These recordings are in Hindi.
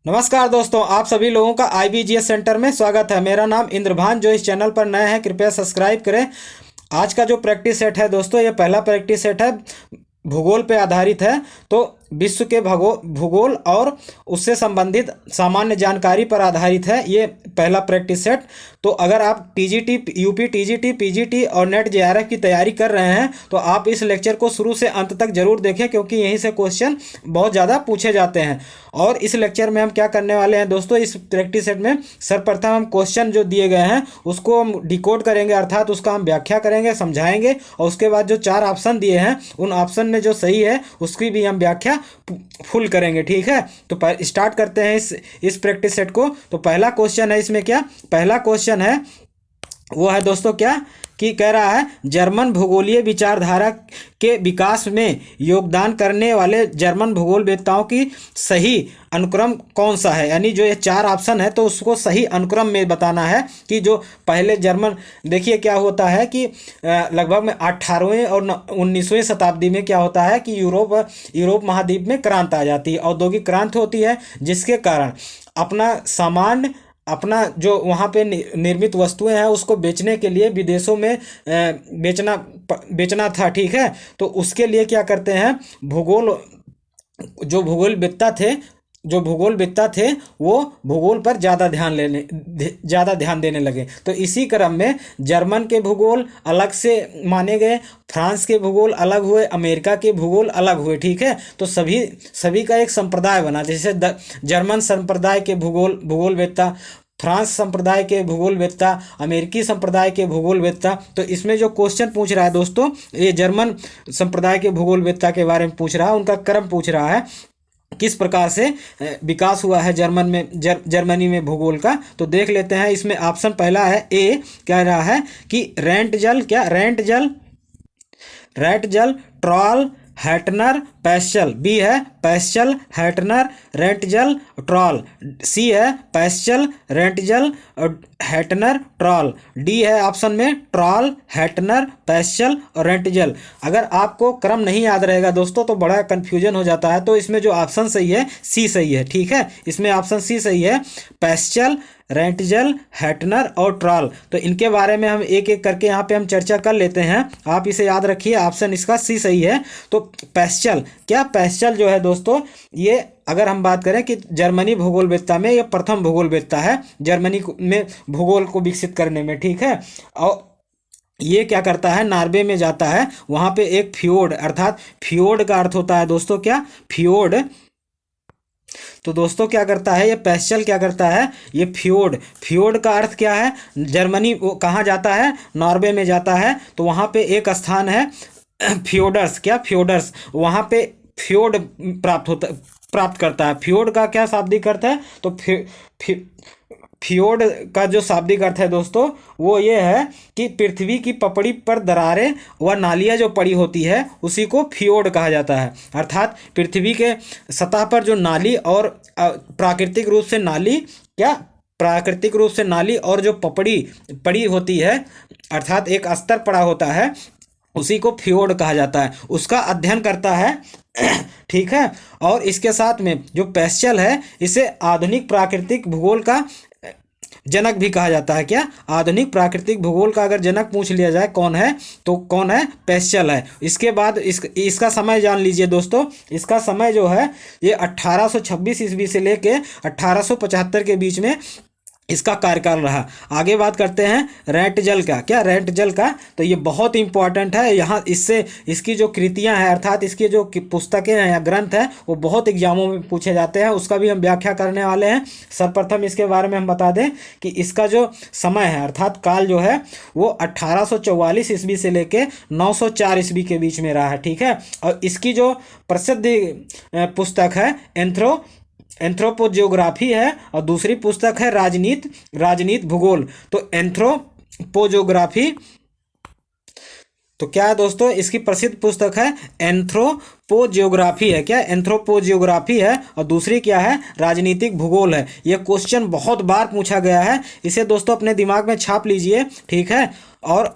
नमस्कार दोस्तों, आप सभी लोगों का IBGS सेंटर में स्वागत है। मेरा नाम इंद्रभान। जो इस चैनल पर नए हैं कृपया सब्सक्राइब करें। आज का जो प्रैक्टिस सेट है दोस्तों, ये पहला प्रैक्टिस सेट है, भूगोल पे आधारित है। तो विश्व के भूगोल और उससे संबंधित सामान्य जानकारी पर आधारित है ये पहला प्रैक्टिस सेट। तो अगर आप TGT, UP TGT, PGT और नेट JRF की तैयारी कर रहे हैं तो आप इस लेक्चर को शुरू से अंत तक जरूर देखें, क्योंकि यहीं से क्वेश्चन बहुत ज़्यादा पूछे जाते हैं। और इस लेक्चर में हम क्या करने वाले हैं दोस्तों, इस प्रैक्टिस सेट में सर्वप्रथम हम क्वेश्चन जो दिए गए हैं उसको हम डिकोड करेंगे, अर्थात उसका हम व्याख्या करेंगे, समझाएंगे। और उसके बाद जो 4 ऑप्शन दिए हैं उन ऑप्शन में जो सही है उसकी भी हम व्याख्या फुल करेंगे। ठीक है, तो स्टार्ट करते हैं इस प्रैक्टिस सेट को। तो पहला क्वेश्चन है, इसमें क्या पहला क्वेश्चन है वो है दोस्तों, क्या कि कह रहा है जर्मन भूगोलीय विचारधारा के विकास में योगदान करने वाले जर्मन भूगोलवेत्ताओं की सही अनुक्रम कौन सा है। यानी जो ये 4 ऑप्शन है तो उसको सही अनुक्रम में बताना है कि जो पहले जर्मन, देखिए क्या होता है कि लगभग में 18वीं और 19वीं शताब्दी में क्या होता है कि यूरोप महाद्वीप में क्रांति आ जाती है, औद्योगिक क्रांति होती है, जिसके कारण अपना जो वहाँ पे निर्मित वस्तुएं हैं उसको बेचने के लिए विदेशों में बेचना था। ठीक है, तो उसके लिए क्या करते हैं, जो भूगोलवेत्ता थे वो भूगोल पर ज़्यादा ध्यान देने लगे। तो इसी क्रम में जर्मन के भूगोल अलग से माने गए, फ्रांस के भूगोल अलग हुए, अमेरिका के भूगोल अलग हुए। ठीक है, तो सभी का एक संप्रदाय बना, जैसे जर्मन संप्रदाय के भूगोलवेत्ता, फ्रांस संप्रदाय के भूगोलवेत्ता, अमेरिकी संप्रदाय के भूगोलवेत्ता। तो इसमें जो क्वेश्चन पूछ रहा है दोस्तों, ये जर्मन संप्रदाय के भूगोलवेत्ता के बारे में पूछ रहा है, उनका क्रम पूछ रहा है, किस प्रकार से विकास हुआ है जर्मनी में भूगोल का। तो देख लेते हैं। इसमें ऑप्शन पहला है ए, कह रहा है कि रेंट जल ट्रॉल हैटनर पैस्चल। बी है पैस्चल हैटनर रेंटजल ट्रॉल। सी है पैस्चल रेंटजल हैटनर ट्रॉल। डी है ऑप्शन में ट्रॉल हैटनर पैस्चल और रेंटजल। अगर आपको क्रम नहीं याद रहेगा दोस्तों तो बड़ा कंफ्यूजन हो जाता है। तो इसमें जो ऑप्शन सही है सी सही है। ठीक है, इसमें ऑप्शन सी सही है, पैस्चल रेंटजल हैटनर और ट्रॉल। तो इनके बारे में हम एक एक करके यहाँ पे हम चर्चा कर लेते हैं। आप इसे याद रखिए, ऑप्शन इसका सी सही है। तो पैस्चल जो है दोस्तों, ये अगर हम बात करें कि जर्मनी भूगोलवेत्ता में ये प्रथम भूगोलवेत्ता है जर्मनी में भूगोल को विकसित करने में। ठीक है, और ये क्या करता है, नॉर्वे में जाता है, वहाँ पे एक फ्योर्ड, अर्थात फ्योर्ड का अर्थ होता है दोस्तों क्या, फ्योर्ड। तो दोस्तों क्या करता है ये पैस्चल, क्या करता है ये फ्योर्ड का अर्थ क्या है, जर्मनी वो कहाँ जाता है, नॉर्वे में जाता है। तो वहाँ पे एक स्थान है फ्योर्डर्स, वहाँ पे फ्योर्ड प्राप्त करता है। फ्योर्ड का क्या शाब्दिक अर्थ है, तो फ्योर्ड का जो शाब्दिक अर्थ है दोस्तों वो ये है कि पृथ्वी की पपड़ी पर दरारें व नालियाँ जो पड़ी होती है उसी को फ्योर्ड कहा जाता है। अर्थात पृथ्वी के सतह पर जो नाली और प्राकृतिक रूप से नाली और जो पड़ी होती है, अर्थात एक स्तर पड़ा होता है, उसी को फ्योर्ड कहा जाता है, उसका अध्ययन करता है। ठीक है, और इसके साथ में जो पैस्चल है इसे आधुनिक प्राकृतिक भूगोल का जनक भी कहा जाता है। क्या, आधुनिक प्राकृतिक भूगोल का अगर जनक पूछ लिया जाए कौन है तो कौन है, पैस्चल है। इसके बाद इसका समय जान लीजिए दोस्तों, इसका समय जो है ये 1826 ईस्वी से लेके 1875 के बीच में इसका कार्यकाल रहा। आगे बात करते हैं रेंटजल का। तो ये बहुत इंपॉर्टेंट है, यहाँ इसकी जो कृतियाँ हैं, अर्थात इसकी जो पुस्तकें हैं या ग्रंथ हैं वो बहुत एग्जामों में पूछे जाते हैं, उसका भी हम व्याख्या करने वाले हैं। सर्वप्रथम इसके बारे में हम बता दें कि इसका जो समय है, अर्थात काल जो है वो 1844 ईस्वी से लेके 904 ईस्वी के बीच में रहा है। ठीक है, और इसकी जो प्रसिद्ध पुस्तक है एंथ्रोपोजियोग्राफी है, और दूसरी पुस्तक है राजनीत भूगोल। तो एंथ्रोपोजियोग्राफी, तो क्या है दोस्तों, इसकी प्रसिद्ध पुस्तक है एंथ्रोपोजियोग्राफी है। क्या, एंथ्रोपोजियोग्राफी है, और दूसरी क्या है, राजनीतिक भूगोल है। यह क्वेश्चन बहुत बार पूछा गया है, इसे दोस्तों अपने दिमाग में छाप लीजिए। ठीक है, और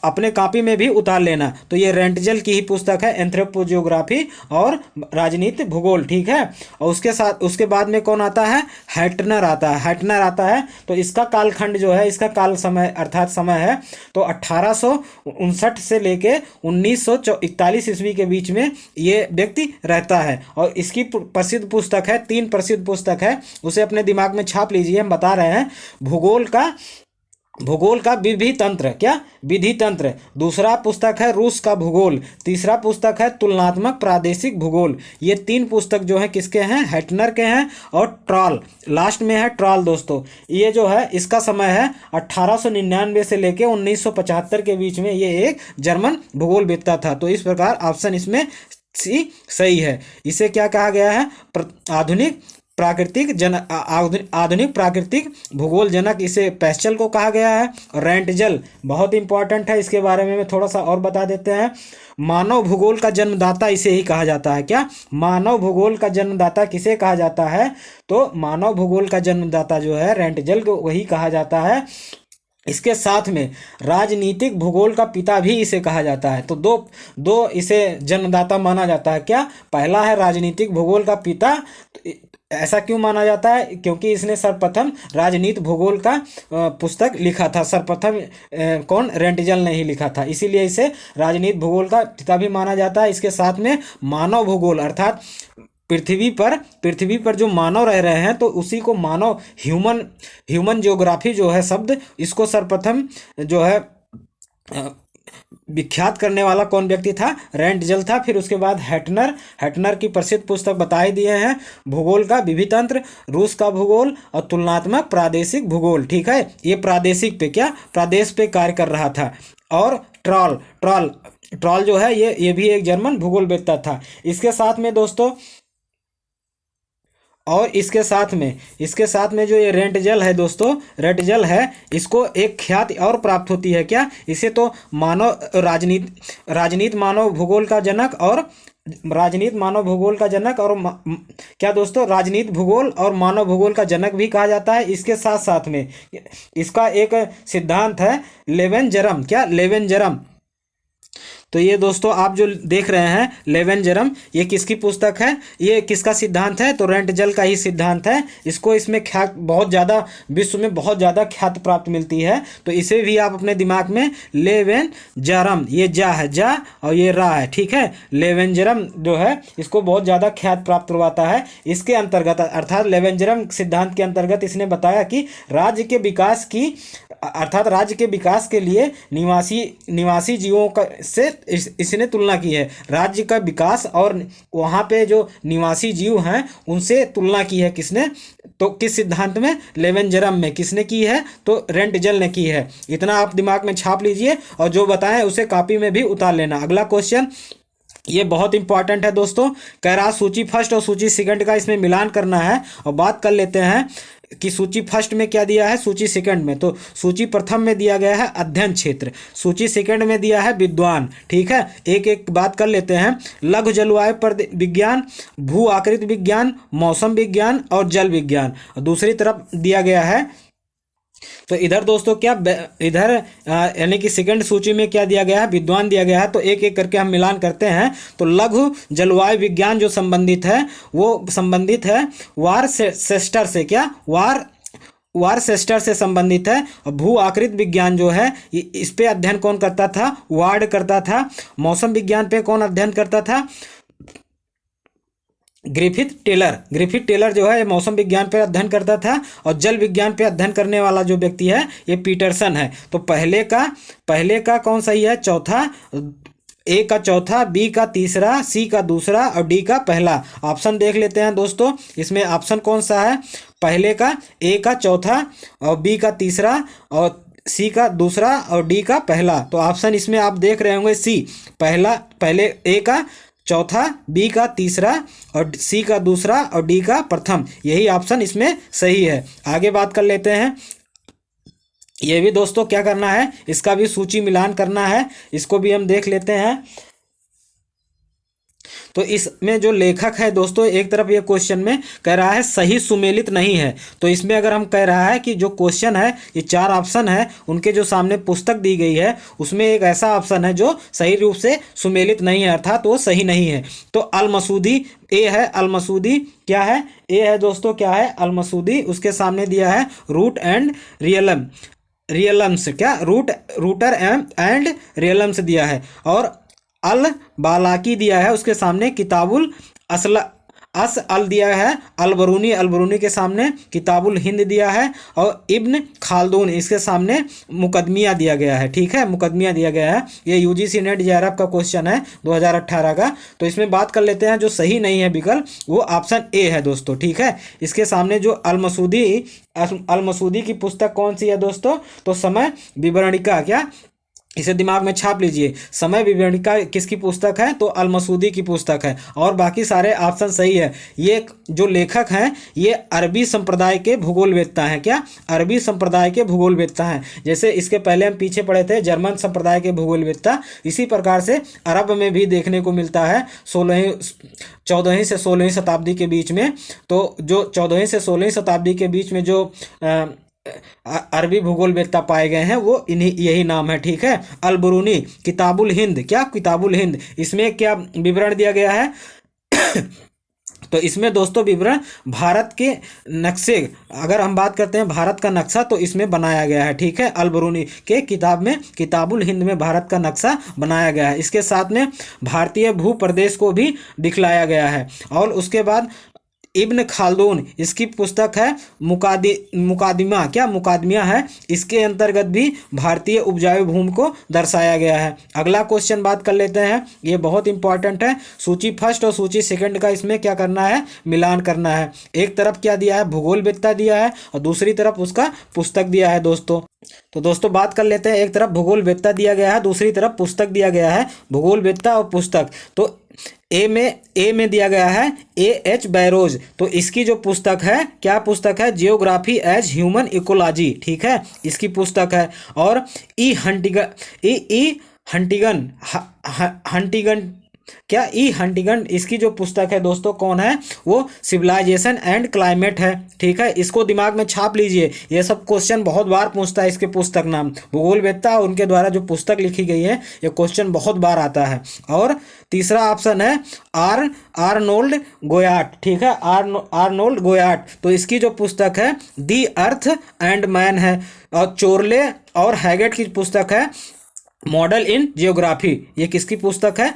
अपने कॉपी में भी उतार लेना। तो ये रेंटजल की ही पुस्तक है, एंथ्रोपोजियोग्राफी और राजनीति भूगोल, ठीक है। और उसके बाद में कौन आता है, हैटनर आता है। हैटनर आता है तो इसका कालखंड जो है, इसका काल समय अर्थात समय है तो 1859 से लेके 1941 ईस्वी के बीच में ये व्यक्ति रहता है। और इसकी प्रसिद्ध पुस्तक है, 3 प्रसिद्ध पुस्तक है, उसे अपने दिमाग में छाप लीजिए। हम बता रहे हैं भूगोल का विधि तंत्र, क्या विधि तंत्र। दूसरा पुस्तक है रूस का भूगोल। तीसरा पुस्तक है तुलनात्मक प्रादेशिक भूगोल। ये 3 पुस्तक जो है किसके हैं, हैटनर के हैं। और ट्रॉल लास्ट में है, ट्रॉल दोस्तों ये जो है इसका समय है 1899 से लेके 1975 के बीच में। ये एक जर्मन भूगोलवेत्ता था। तो इस प्रकार ऑप्शन इसमें सी सही है। इसे क्या कहा गया है, आधुनिक प्राकृतिक भूगोल जनक इसे पैस्चल को कहा गया है। रेंटजल बहुत इंपॉर्टेंट है, इसके बारे में मैं थोड़ा सा और बता देते हैं। मानव भूगोल का जन्मदाता इसे ही कहा जाता है। क्या मानव भूगोल का जन्मदाता किसे कहा जाता है, तो मानव भूगोल का जन्मदाता जो है रेंटजल को वही कहा जाता है। इसके साथ में राजनीतिक भूगोल का पिता भी इसे कहा जाता है। तो दो इसे जन्मदाता माना जाता है। क्या पहला है राजनीतिक भूगोल का पिता, ऐसा क्यों माना जाता है, क्योंकि इसने सर्वप्रथम राजनीति भूगोल का पुस्तक लिखा था। सर्वप्रथम कौन, रेंटजल ने ही लिखा था, इसीलिए इसे राजनीति भूगोल का पिता भी माना जाता है। इसके साथ में मानव भूगोल अर्थात पृथ्वी पर जो मानव रह रहे हैं तो उसी को मानव ह्यूमन ज्योग्राफी जो है शब्द, इसको सर्वप्रथम जो है विख्यात करने वाला कौन व्यक्ति था, रेंटजल था। फिर उसके बाद हैटनर की प्रसिद्ध पुस्तक बताई दिए हैं, भूगोल का विभितंत्र, रूस का भूगोल और तुलनात्मक प्रादेशिक भूगोल, ठीक है। ये प्रादेशिक पे, क्या प्रादेश पे कार्य कर रहा था। और ट्रॉल जो है ये भी एक जर्मन भूगोलवेत्ता था। इसके साथ में दोस्तों, और इसके साथ में जो ये रेंटजल है दोस्तों, रेंटजल है, इसको एक ख्याति और प्राप्त होती है। क्या, इसे तो राजनीति मानव भूगोल का जनक और क्या दोस्तों, राजनीति भूगोल और मानव भूगोल का जनक भी कहा जाता है। इसके साथ साथ में इसका एक सिद्धांत है लेवेंजरम। क्या लेवेंजरम, तो ये दोस्तों आप जो देख रहे हैं लेवेंजरम, ये किसकी पुस्तक है, ये किसका सिद्धांत है, तो रेंटजल का ही सिद्धांत है। इसमें ख्यात बहुत ज़्यादा, विश्व में बहुत ज़्यादा ख्याति प्राप्त मिलती है। तो इसे भी आप अपने दिमाग में लेवेंजरम, ये जा है जा और ये रा है, ठीक है। लेवेंजरम जो है इसको बहुत ज़्यादा ख्याति प्राप्त करवाता है। इसके अंतर्गत अर्थात लेवेंजरम सिद्धांत के अंतर्गत इसने बताया कि राज्य के विकास के लिए निवासी जीवों का से इसने तुलना की है। राज्य का विकास और वहाँ पे जो निवासी जीव हैं उनसे तुलना की है किसने, तो किस सिद्धांत में, लेवेंजरम में। किसने की है, तो रेंटजल ने की है। इतना आप दिमाग में छाप लीजिए और जो बताएं उसे कॉपी में भी उतार लेना। अगला क्वेश्चन ये बहुत इंपॉर्टेंट है दोस्तों, कह रहा सूची फर्स्ट और सूची सेकंड का इसमें मिलान करना है। और बात कर लेते हैं कि सूची फर्स्ट में क्या दिया है, सूची सेकंड में। तो सूची प्रथम में दिया गया है अध्ययन क्षेत्र, सूची सेकंड में दिया है विद्वान, ठीक है। एक एक बात कर लेते हैं। लघु जलवायु पर विज्ञान, भू आकृति विज्ञान, मौसम विज्ञान और जल विज्ञान। दूसरी तरफ दिया गया है, तो इधर दोस्तों क्या, इधर यानी कि सेकंड सूची में क्या दिया गया है, विद्वान दिया गया है। तो एक एक करके हम मिलान करते हैं। तो लघु जलवायु विज्ञान जो संबंधित है वो संबंधित है वारसेस्टर से, क्या वारसेस्टर से संबंधित है। और भू आकृति विज्ञान जो है इस पे अध्ययन कौन करता था, वार्ड करता था। मौसम विज्ञान पे कौन अध्ययन करता था, ग्रिफिथ टेलर जो है मौसम विज्ञान पर अध्ययन करता था। और जल विज्ञान पे अध्ययन करने वाला जो व्यक्ति है ये पीटरसन है। तो पहले का कौन सही है, चौथा, ए का चौथा, बी का तीसरा, सी का दूसरा और डी का पहला। ऑप्शन देख लेते हैं दोस्तों, इसमें ऑप्शन कौन सा है, पहले का ए का चौथा और बी का तीसरा और सी का दूसरा और डी का पहला। तो ऑप्शन इसमें आप देख रहे होंगे सी, पहले ए का चौथा, बी का तीसरा और सी का दूसरा और डी का प्रथम, यही ऑप्शन इसमें सही है। आगे बात कर लेते हैं। ये भी दोस्तों क्या करना है, इसका भी सूची मिलान करना है, इसको भी हम देख लेते हैं। तो इसमें जो लेखक है दोस्तों, एक तरफ ये क्वेश्चन में कह रहा है सही सुमेलित नहीं है, तो इसमें अगर हम कह रहा है कि जो क्वेश्चन है, ये 4 ऑप्शन है, उनके जो सामने पुस्तक दी गई है उसमें एक ऐसा ऑप्शन है जो सही रूप से सुमेलित नहीं है, अर्थात वो सही नहीं है। तो अल मसूदी ए है। अल मसूदी क्या है? ए है दोस्तों, क्या है? अल मसूदी। उसके सामने दिया है रूट एंड रियलम, रियलम्स, क्या रूटर एंड रियलम्स दिया है। और अल बालाकी दिया है, उसके सामने किताबुल असल अस अल दिया है। अलबरूनी, अलबरूनी के सामने किताबुल हिंद दिया है। और इब्न खालदून, इसके सामने मुकदमिया दिया गया है। ठीक है, मुकदमिया दिया गया है। ये यूजीसी नेट जेआरएफ का क्वेश्चन है 2018 का। तो इसमें बात कर लेते हैं जो सही नहीं है विकल्प, वो ऑप्शन ए है दोस्तों। ठीक है, इसके सामने जो अल मसूदी की पुस्तक कौन सी है दोस्तों? तो समय विवरणिका, क्या, इसे दिमाग में छाप लीजिए। समय विवरणिका किसकी पुस्तक है? तो अल मसूदी की पुस्तक है। और बाकी सारे ऑप्शन सही है। ये जो लेखक हैं ये अरबी संप्रदाय के भूगोलवेत्ता हैं। क्या? अरबी संप्रदाय के भूगोलवेत्ता हैं। जैसे इसके पहले हम पीछे पढ़े थे जर्मन संप्रदाय के भूगोलवेत्ता, इसी प्रकार से अरब में भी देखने को मिलता है 14वीं से 16वीं शताब्दी के बीच में। तो जो 14वीं से 16वीं शताब्दी के बीच में जो अरबी भूगोलवेत्ता पाए गए हैं वो इन्हीं यही नाम है। ठीक है, अलबरूनी किताबुल हिंद, क्या, किताबुल हिंद, इसमें क्या विवरण दिया गया है? तो इसमें दोस्तों विवरण भारत के नक्शे, अगर हम बात करते हैं भारत का नक्शा, तो इसमें बनाया गया है। ठीक है, अलबरूनी के किताब में, किताबुल हिंद में भारत का नक्शा बनाया गया है। इसके साथ में भारतीय भू प्रदेश को भी दिखलाया गया है। और उसके बाद इब्न खालदून, इसकी पुस्तक है मुकादिमा, क्या, मुकादमिया है। इसके अंतर्गत भी भारतीय उपजाऊ भूमि को दर्शाया गया है। अगला क्वेश्चन बात कर लेते हैं, ये बहुत इंपॉर्टेंट है। सूची फर्स्ट और सूची सेकंड का इसमें क्या करना है? मिलान करना है। एक तरफ क्या दिया है? भूगोलवेत्ता दिया है, और दूसरी तरफ उसका पुस्तक दिया है दोस्तों। तो दोस्तों बात कर लेते हैं, एक तरफ भूगोलवेत्ता दिया गया है, दूसरी तरफ पुस्तक दिया गया है। भूगोलवेत्ता और पुस्तक, तो ए में दिया गया है A.H. बैरोज। तो इसकी जो पुस्तक है, क्या पुस्तक है? Geography as human ecology. ठीक है, इसकी पुस्तक है। और हंटिगन, क्या, हंटिगन, इसकी जो पुस्तक है दोस्तों कौन है? वो सिविलाइजेशन एंड क्लाइमेट है। ठीक है, इसको दिमाग में छाप लीजिए, ये सब क्वेश्चन बहुत बार पूछता है। इसके पुस्तक नाम भूगोलवेत्ता और उनके द्वारा जो पुस्तक लिखी गई है, ये क्वेश्चन बहुत बार आता है। और तीसरा ऑप्शन है आर्नोल्ड गोयाट। ठीक है, आर्नोल्ड गोयाट, तो इसकी जो पुस्तक है दी अर्थ एंड मैन है। और चोरले और हैगेट की पुस्तक है मॉडल इन जियोग्राफी। ये किसकी पुस्तक है?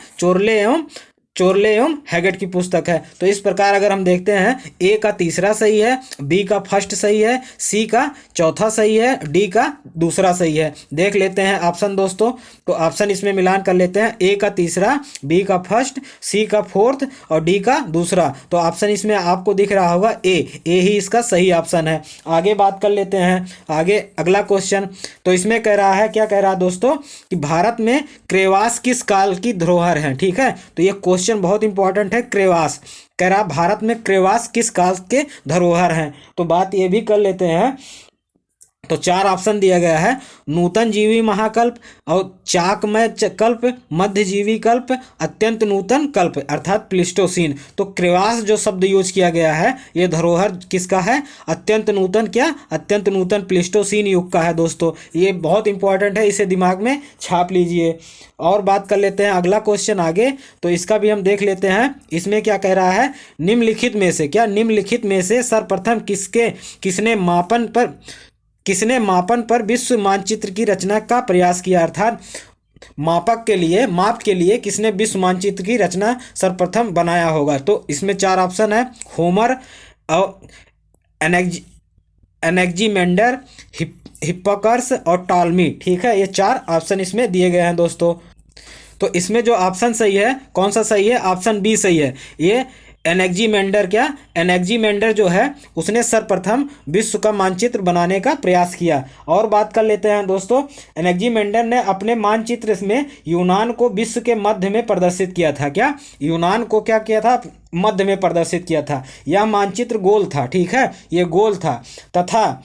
चोरले एवं हैगेट की पुस्तक है। तो इस प्रकार अगर हम देखते हैं, ए का तीसरा सही है, बी का फर्स्ट सही है, सी का चौथा सही है, डी का दूसरा सही है। देख लेते हैं ऑप्शन दोस्तों। तो ऑप्शन इसमें मिलान कर लेते हैं, ए का तीसरा, बी का फर्स्ट, सी का फोर्थ और डी का दूसरा। तो ऑप्शन इसमें आपको दिख रहा होगा ए ही इसका सही ऑप्शन है। आगे बात कर लेते हैं, आगे अगला क्वेश्चन। तो इसमें कह रहा है, क्या कह रहा है दोस्तों, कि भारत में क्रेवास किस काल की धरोहर है। ठीक है, तो ये क्वेश्चन बहुत इंपॉर्टेंट है। क्रेवास कह रहा, भारत में क्रेवास किस काल के धरोहर हैं। तो बात ये भी कर लेते हैं। तो 4 ऑप्शन दिया गया है, नूतन जीवी महाकल्प और चाकमय कल्प, मध्यजीवी कल्प, अत्यंत नूतन कल्प अर्थात प्लिस्टोसीन। तो क्रेवास जो शब्द यूज किया गया है, ये धरोहर किसका है? अत्यंत नूतन, क्या, अत्यंत नूतन प्लिस्टोसीन युग का है दोस्तों। ये बहुत इंपॉर्टेंट है, इसे दिमाग में छाप लीजिए। और बात कर लेते हैं अगला क्वेश्चन आगे, तो इसका भी हम देख लेते हैं। इसमें क्या कह रहा है, निम्नलिखित में से, क्या, निम्नलिखित में से सर्वप्रथम किसने मापन पर विश्व मानचित्र की रचना का प्रयास किया, अर्थात माप के लिए किसने विश्व मानचित्र की रचना सर्वप्रथम बनाया होगा। तो इसमें 4 ऑप्शन है, होमर और एनेक्जीमेंडर, हिप्पार्कस और टॉलमी। ठीक है, ये 4 ऑप्शन इसमें दिए गए हैं दोस्तों। तो इसमें जो ऑप्शन सही है, कौन सा सही है? ऑप्शन बी सही है। ये एनेक्जीमेंडर, क्या, एनेक्जीमेंडर जो है उसने सर्वप्रथम विश्व का मानचित्र बनाने का प्रयास किया। और बात कर लेते हैं दोस्तों, एनेक्जीमेंडर ने अपने मानचित्र में यूनान को विश्व के मध्य में प्रदर्शित किया था। क्या, यूनान को क्या किया था? मध्य में प्रदर्शित किया था। यह मानचित्र गोल था। ठीक है, ये गोल था, तथा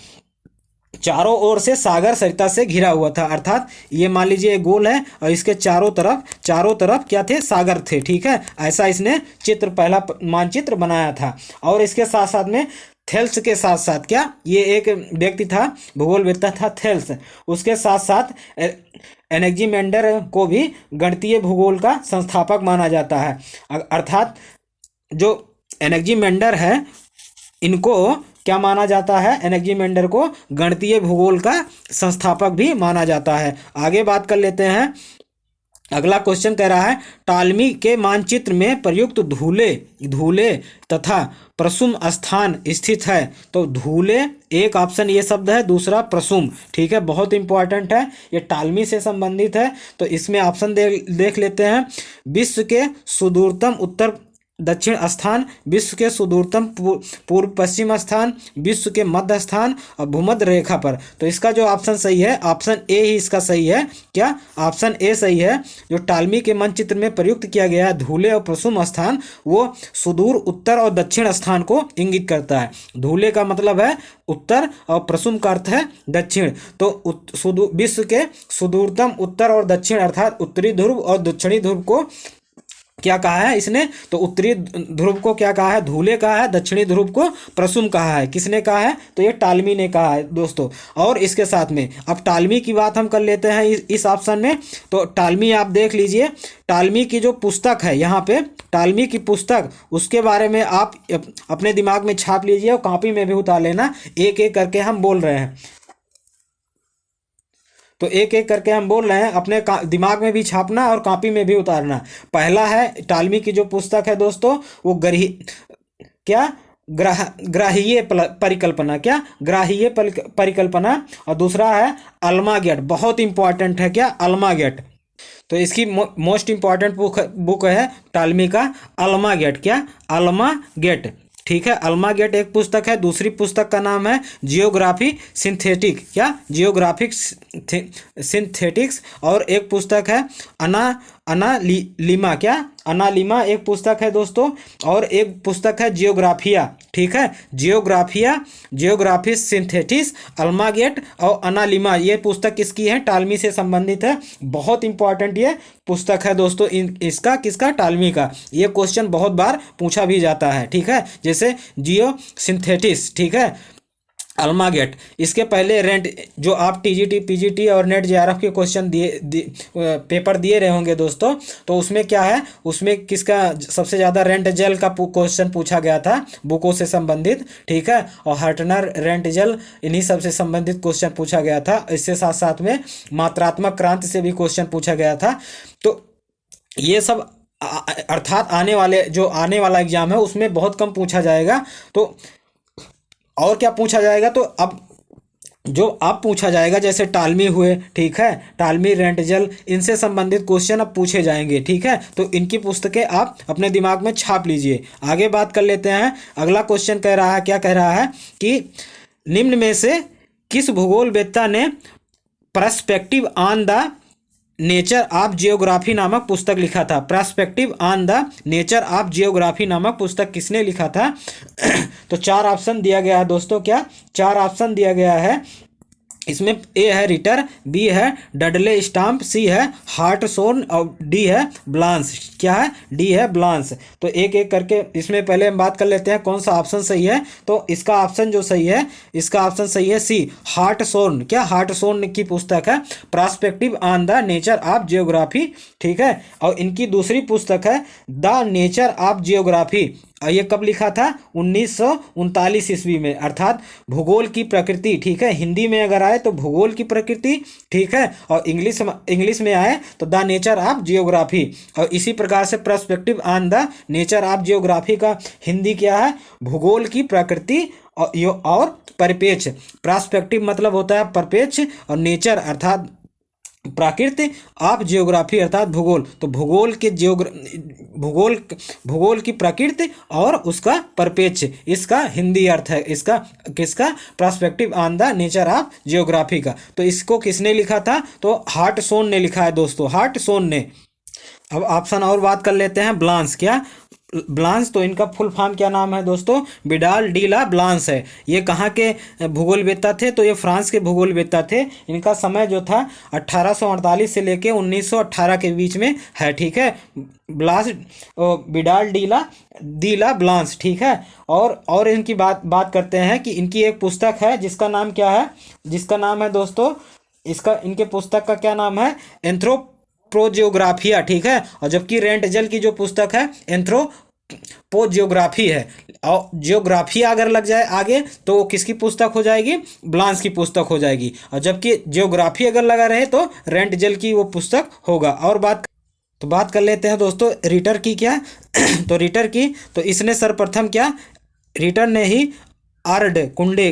चारों ओर से सागर सरिता से घिरा हुआ था। अर्थात ये मान लीजिए एक गोल है और इसके चारों तरफ क्या थे, सागर थे। ठीक है, ऐसा इसने चित्र, पहला मानचित्र बनाया था। और इसके साथ साथ में थेल्स के साथ साथ क्या, ये एक व्यक्ति था, भूगोलवेत्ता था थेल्स, उसके साथ साथ एनेक्जीमेंडर को भी गणितीय भूगोल का संस्थापक माना जाता है। अर्थात जो एनेक्जीमेंडर है, इनको क्या माना जाता है, एनेक्जीमेंडर को गणितीय भूगोल का संस्थापक भी माना जाता है। आगे बात कर लेते हैं। अगला क्वेश्चन कह रहा है, टालमी के मानचित्र में प्रयुक्त धूले तथा प्रसुम स्थान स्थित है। तो धूले एक ऑप्शन ये शब्द है, दूसरा प्रसुम। ठीक है, बहुत इंपॉर्टेंट है, ये टालमी से संबंधित है। तो इसमें ऑप्शन देख लेते हैं। विश्व के सुदूरतम उत्तर दक्षिण स्थान, विश्व के सुदूरतम पूर्व पश्चिम स्थान, विश्व के मध्य स्थान और भूमध्य रेखा पर। तो इसका जो ऑप्शन सही है, ऑप्शन ए ही इसका सही है। क्या, ऑप्शन ए सही है। जो टालमी के मानचित्र में प्रयुक्त किया गया है धूले और प्रसुम स्थान, वो सुदूर उत्तर और दक्षिण स्थान को इंगित करता है। धूले का मतलब है उत्तर और प्रसुम का अर्थ है दक्षिण। तो विश्व के सुदूरतम उत्तर और दक्षिण अर्थात उत्तरी ध्रुव और दक्षिणी ध्रुव को क्या कहा है इसने, तो उत्तरी ध्रुव को क्या कहा है, धूले कहा है, दक्षिणी ध्रुव को प्रसुम कहा है। किसने कहा है, तो ये टालमी ने कहा है दोस्तों। और इसके साथ में अब टालमी की बात हम कर लेते हैं इस ऑप्शन में। तो टालमी आप देख लीजिए, टालमी की जो पुस्तक है, यहाँ पे टालमी की पुस्तक, उसके बारे में आप अपने दिमाग में छाप लीजिए और कॉपी में भी उतार लेना। एक एक करके हम बोल रहे हैं, तो एक एक करके हम बोल रहे हैं, अपने दिमाग में भी छापना और कॉपी में भी उतारना। पहला है टालमी की जो पुस्तक है दोस्तों, वो ग्राह्य परिकल्पना, क्या, ग्राह्य परिकल्पना। और दूसरा है अल्मागेट, बहुत इंपॉर्टेंट है, क्या, अल्मागेट। तो इसकी मोस्ट इंपॉर्टेंट बुक है टालमी का अल्मागेट, क्या, अल्मागेट। ठीक है, अल्मागेट एक पुस्तक है। दूसरी पुस्तक का नाम है जियोग्राफी सिंथेटिक, क्या, जियोग्राफिक सिंथेटिक्स। और एक पुस्तक है अनालिमा, क्या, अनालिमा एक पुस्तक है दोस्तों। और एक पुस्तक है जियोग्राफिया। ठीक है, जियोग्राफी सिंथेटिक्स, अल्मागेट और अनालिमा, ये पुस्तक किसकी है, टालमी से संबंधित है। बहुत इंपॉर्टेंट ये पुस्तक है दोस्तों, इसका किसका, टालमी का। ये क्वेश्चन बहुत बार पूछा भी जाता है। ठीक है, जैसे जियो सिंथेटिक्स, ठीक है, अल्मागेट। इसके पहले रेंट, जो आप टीजीटी पीजीटी और नेट जेआरएफ के क्वेश्चन पेपर दिए रहे होंगे दोस्तों, तो उसमें क्या है, उसमें किसका सबसे ज़्यादा रेंट जेल का क्वेश्चन पूछा गया था, बुकों से संबंधित। ठीक है, और हर्टनर, रेंट जेल, इन्हीं सब से संबंधित क्वेश्चन पूछा गया था। इससे साथ साथ में मात्रात्मक क्रांति से भी क्वेश्चन पूछा गया था। तो ये सब अर्थात आने वाला एग्जाम है उसमें बहुत कम पूछा जाएगा। तो और क्या पूछा जाएगा, तो अब जो अब पूछा जाएगा, जैसे टालमी हुए, ठीक है, टालमी, रेंटजल, इनसे संबंधित क्वेश्चन अब पूछे जाएंगे। ठीक है, तो इनकी पुस्तकें आप अपने दिमाग में छाप लीजिए। आगे बात कर लेते हैं। अगला क्वेश्चन कह रहा है, क्या कह रहा है कि निम्न में से किस भूगोलवेत्ता ने perspective on the nature of geography नामक पुस्तक लिखा था। Perspective on the nature of geography नामक पुस्तक किसने लिखा था। तो 4 ऑप्शन दिया गया है दोस्तों, क्या, 4 ऑप्शन दिया गया है। इसमें ए है रिटर, बी है डडले स्टाम्प, सी है हार्टसोन और डी है ब्लांस। क्या है, डी है ब्लांस। तो एक एक करके इसमें पहले हम बात कर लेते हैं कौन सा ऑप्शन सही है। तो इसका ऑप्शन जो सही है, इसका ऑप्शन सही है सी, हार्टसोन। क्या, हार्टसोन की पुस्तक है perspective on the nature of geography. ठीक है, और इनकी दूसरी पुस्तक है द नेचर ऑफ जियोग्राफी, और ये कब लिखा था, 1939 ईस्वी में, अर्थात भूगोल की प्रकृति। ठीक है, हिंदी में अगर आए तो भूगोल की प्रकृति। ठीक है, और इंग्लिश में आए तो द नेचर ऑफ जियोग्राफी। और इसी प्रकार से perspective on the nature of geography का हिंदी क्या है, भूगोल की प्रकृति और परिपेक्ष। पर्सपेक्टिव मतलब होता है परिपेक्ष, और नेचर अर्थात प्राकृति, ऑफ जियोग्राफी अर्थात भूगोल। तो भूगोल की प्रकृति और उसका परिपेक्ष, इसका हिंदी अर्थ है इसका, किसका, perspective on the nature of geography का। तो इसको किसने लिखा था, तो हार्टसोन ने लिखा है दोस्तों, हार्टसोन ने। अब ऑप्शन और बात कर लेते हैं, ब्लांस। क्या, ब्लांस, तो इनका फुल फॉर्म क्या नाम है दोस्तों? विडाल डी ला ब्लांस है। ये कहाँ के भूगोलवेत्ता थे? तो ये फ्रांस के भूगोलवेत्ता थे। इनका समय जो था 1848 से लेके 1918 के बीच में है, ठीक है। ब्लास विडाल डी ला ब्लांस, ठीक है। और इनकी बात करते हैं कि इनकी एक पुस्तक है जिसका नाम क्या है? जिसका नाम है दोस्तों, इनके पुस्तक का क्या नाम है? एंथ्रोपोजियोग्राफिया, ठीक है। और जबकि रेंटजल की जो पुस्तक है एंथ्रोपोजियोग्राफी है। और जियोग्राफिया अगर लग जाए आगे तो वो किसकी पुस्तक हो जाएगी? ब्लांस की पुस्तक हो जाएगी। और जबकि जियोग्राफी अगर लगा रहे तो रेंटजल की वो पुस्तक होगा। और बात कर लेते हैं दोस्तों रिटर की, क्या तो रिटर की, तो इसने सर्वप्रथम क्या, रिटर ने ही अर्ध कुंडे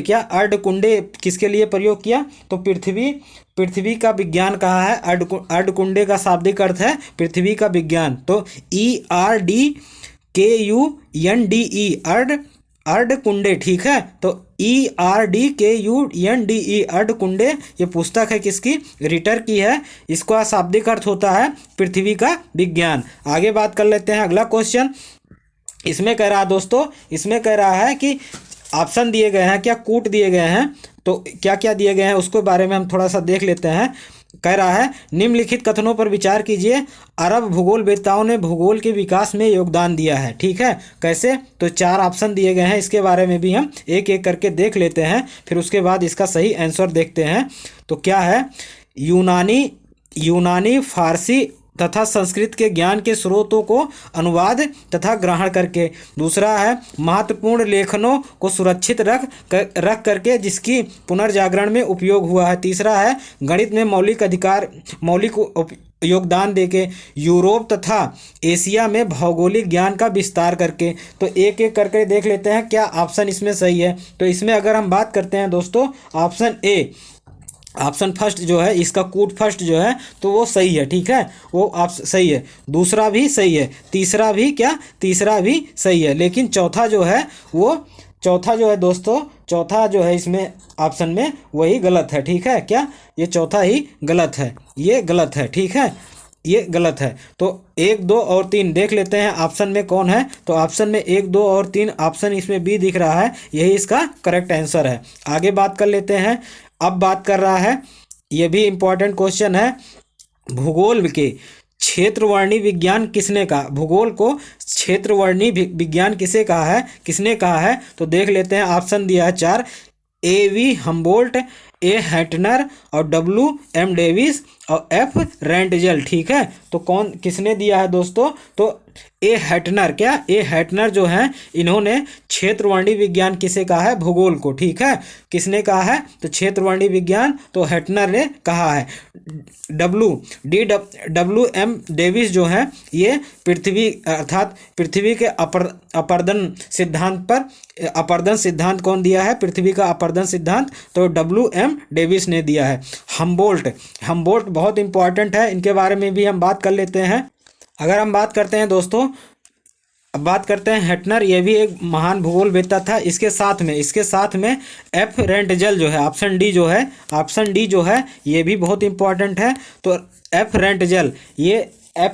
किसके लिए प्रयोग किया? तो पृथ्वी का विज्ञान कहा है। अर्ध कुंडे का शाब्दिक अर्थ है पृथ्वी का विज्ञान। तो ERDKUNDE अर्ध कुंडे, ठीक है। तो ERDKUNDE अर्ध कुंडे ये पुस्तक है किसकी? रिटर की है। इसका शाब्दिक अर्थ होता है पृथ्वी का विज्ञान। आगे बात कर लेते हैं अगला क्वेश्चन। इसमें कह रहा है दोस्तों, इसमें कह रहा है कि ऑप्शन दिए गए हैं, क्या कूट दिए गए हैं, तो क्या क्या दिए गए हैं उसके बारे में हम थोड़ा सा देख लेते हैं। कह रहा है निम्नलिखित कथनों पर विचार कीजिए। अरब भूगोलवेत्ताओं ने भूगोल के विकास में योगदान दिया है, ठीक है। कैसे? तो 4 ऑप्शन दिए गए हैं, इसके बारे में भी हम एक एक करके देख लेते हैं, फिर उसके बाद इसका सही आंसर देखते हैं। तो क्या है? यूनानी फारसी तथा संस्कृत के ज्ञान के स्रोतों को अनुवाद तथा ग्रहण करके। दूसरा है महत्वपूर्ण लेखनों को सुरक्षित रख करके जिसकी पुनर्जागरण में उपयोग हुआ है। तीसरा है गणित में मौलिक योगदान देके यूरोप तथा एशिया में भौगोलिक ज्ञान का विस्तार करके। तो एक एक करके देख लेते हैं क्या ऑप्शन इसमें सही है। तो इसमें अगर हम बात करते हैं दोस्तों, ऑप्शन फर्स्ट जो है इसका कूट फर्स्ट जो है तो वो सही है, ठीक है, वो आप सही है। दूसरा भी सही है, तीसरा भी सही है, लेकिन चौथा जो है दोस्तों, चौथा जो है इसमें ऑप्शन में वही गलत है, ठीक है। क्या? ये चौथा ही गलत है, ये गलत है, ठीक है, ये गलत है। तो 1, 2 और 3 देख लेते हैं ऑप्शन में कौन है। तो ऑप्शन में 1, 2 और 3 ऑप्शन इसमें बी दिख रहा है, यही इसका करेक्ट आंसर है। आगे बात कर लेते हैं। अब बात कर रहा है, ये भी इम्पोर्टेंट क्वेश्चन है, भूगोल के क्षेत्रवर्णी विज्ञान किसने कहा? भूगोल को क्षेत्रवर्णी विज्ञान किसने कहा है? तो देख लेते हैं। ऑप्शन दिया है 4, A.V. हम्बोल्ट, ए हैटनर और WM डेविस और F रेंटजल, ठीक है। तो किसने दिया है दोस्तों? तो ए हैटनर, क्या ए हैटनर जो है इन्होंने क्षेत्रवर्णी विज्ञान किसे कहा है? भूगोल को, ठीक है। किसने कहा है? तो क्षेत्रवर्णी विज्ञान तो हैटनर ने कहा है। WM डेविस जो है ये पृथ्वी अर्थात पृथ्वी के अपर्दन सिद्धांत कौन दिया है? पृथ्वी का अपर्दन सिद्धांत तो WM डेविस ने दिया है। हम्बोल्ट बहुत इंपॉर्टेंट है, इनके बारे में भी हम बात कर लेते हैं। अगर हम बात करते हैं दोस्तों, अब बात करते हैं हैटनर, ये भी एक महान भूगोलवेत्ता था। इसके साथ में F रेंटजल जो है, ऑप्शन डी जो है ये भी बहुत इंपॉर्टेंट है। तो F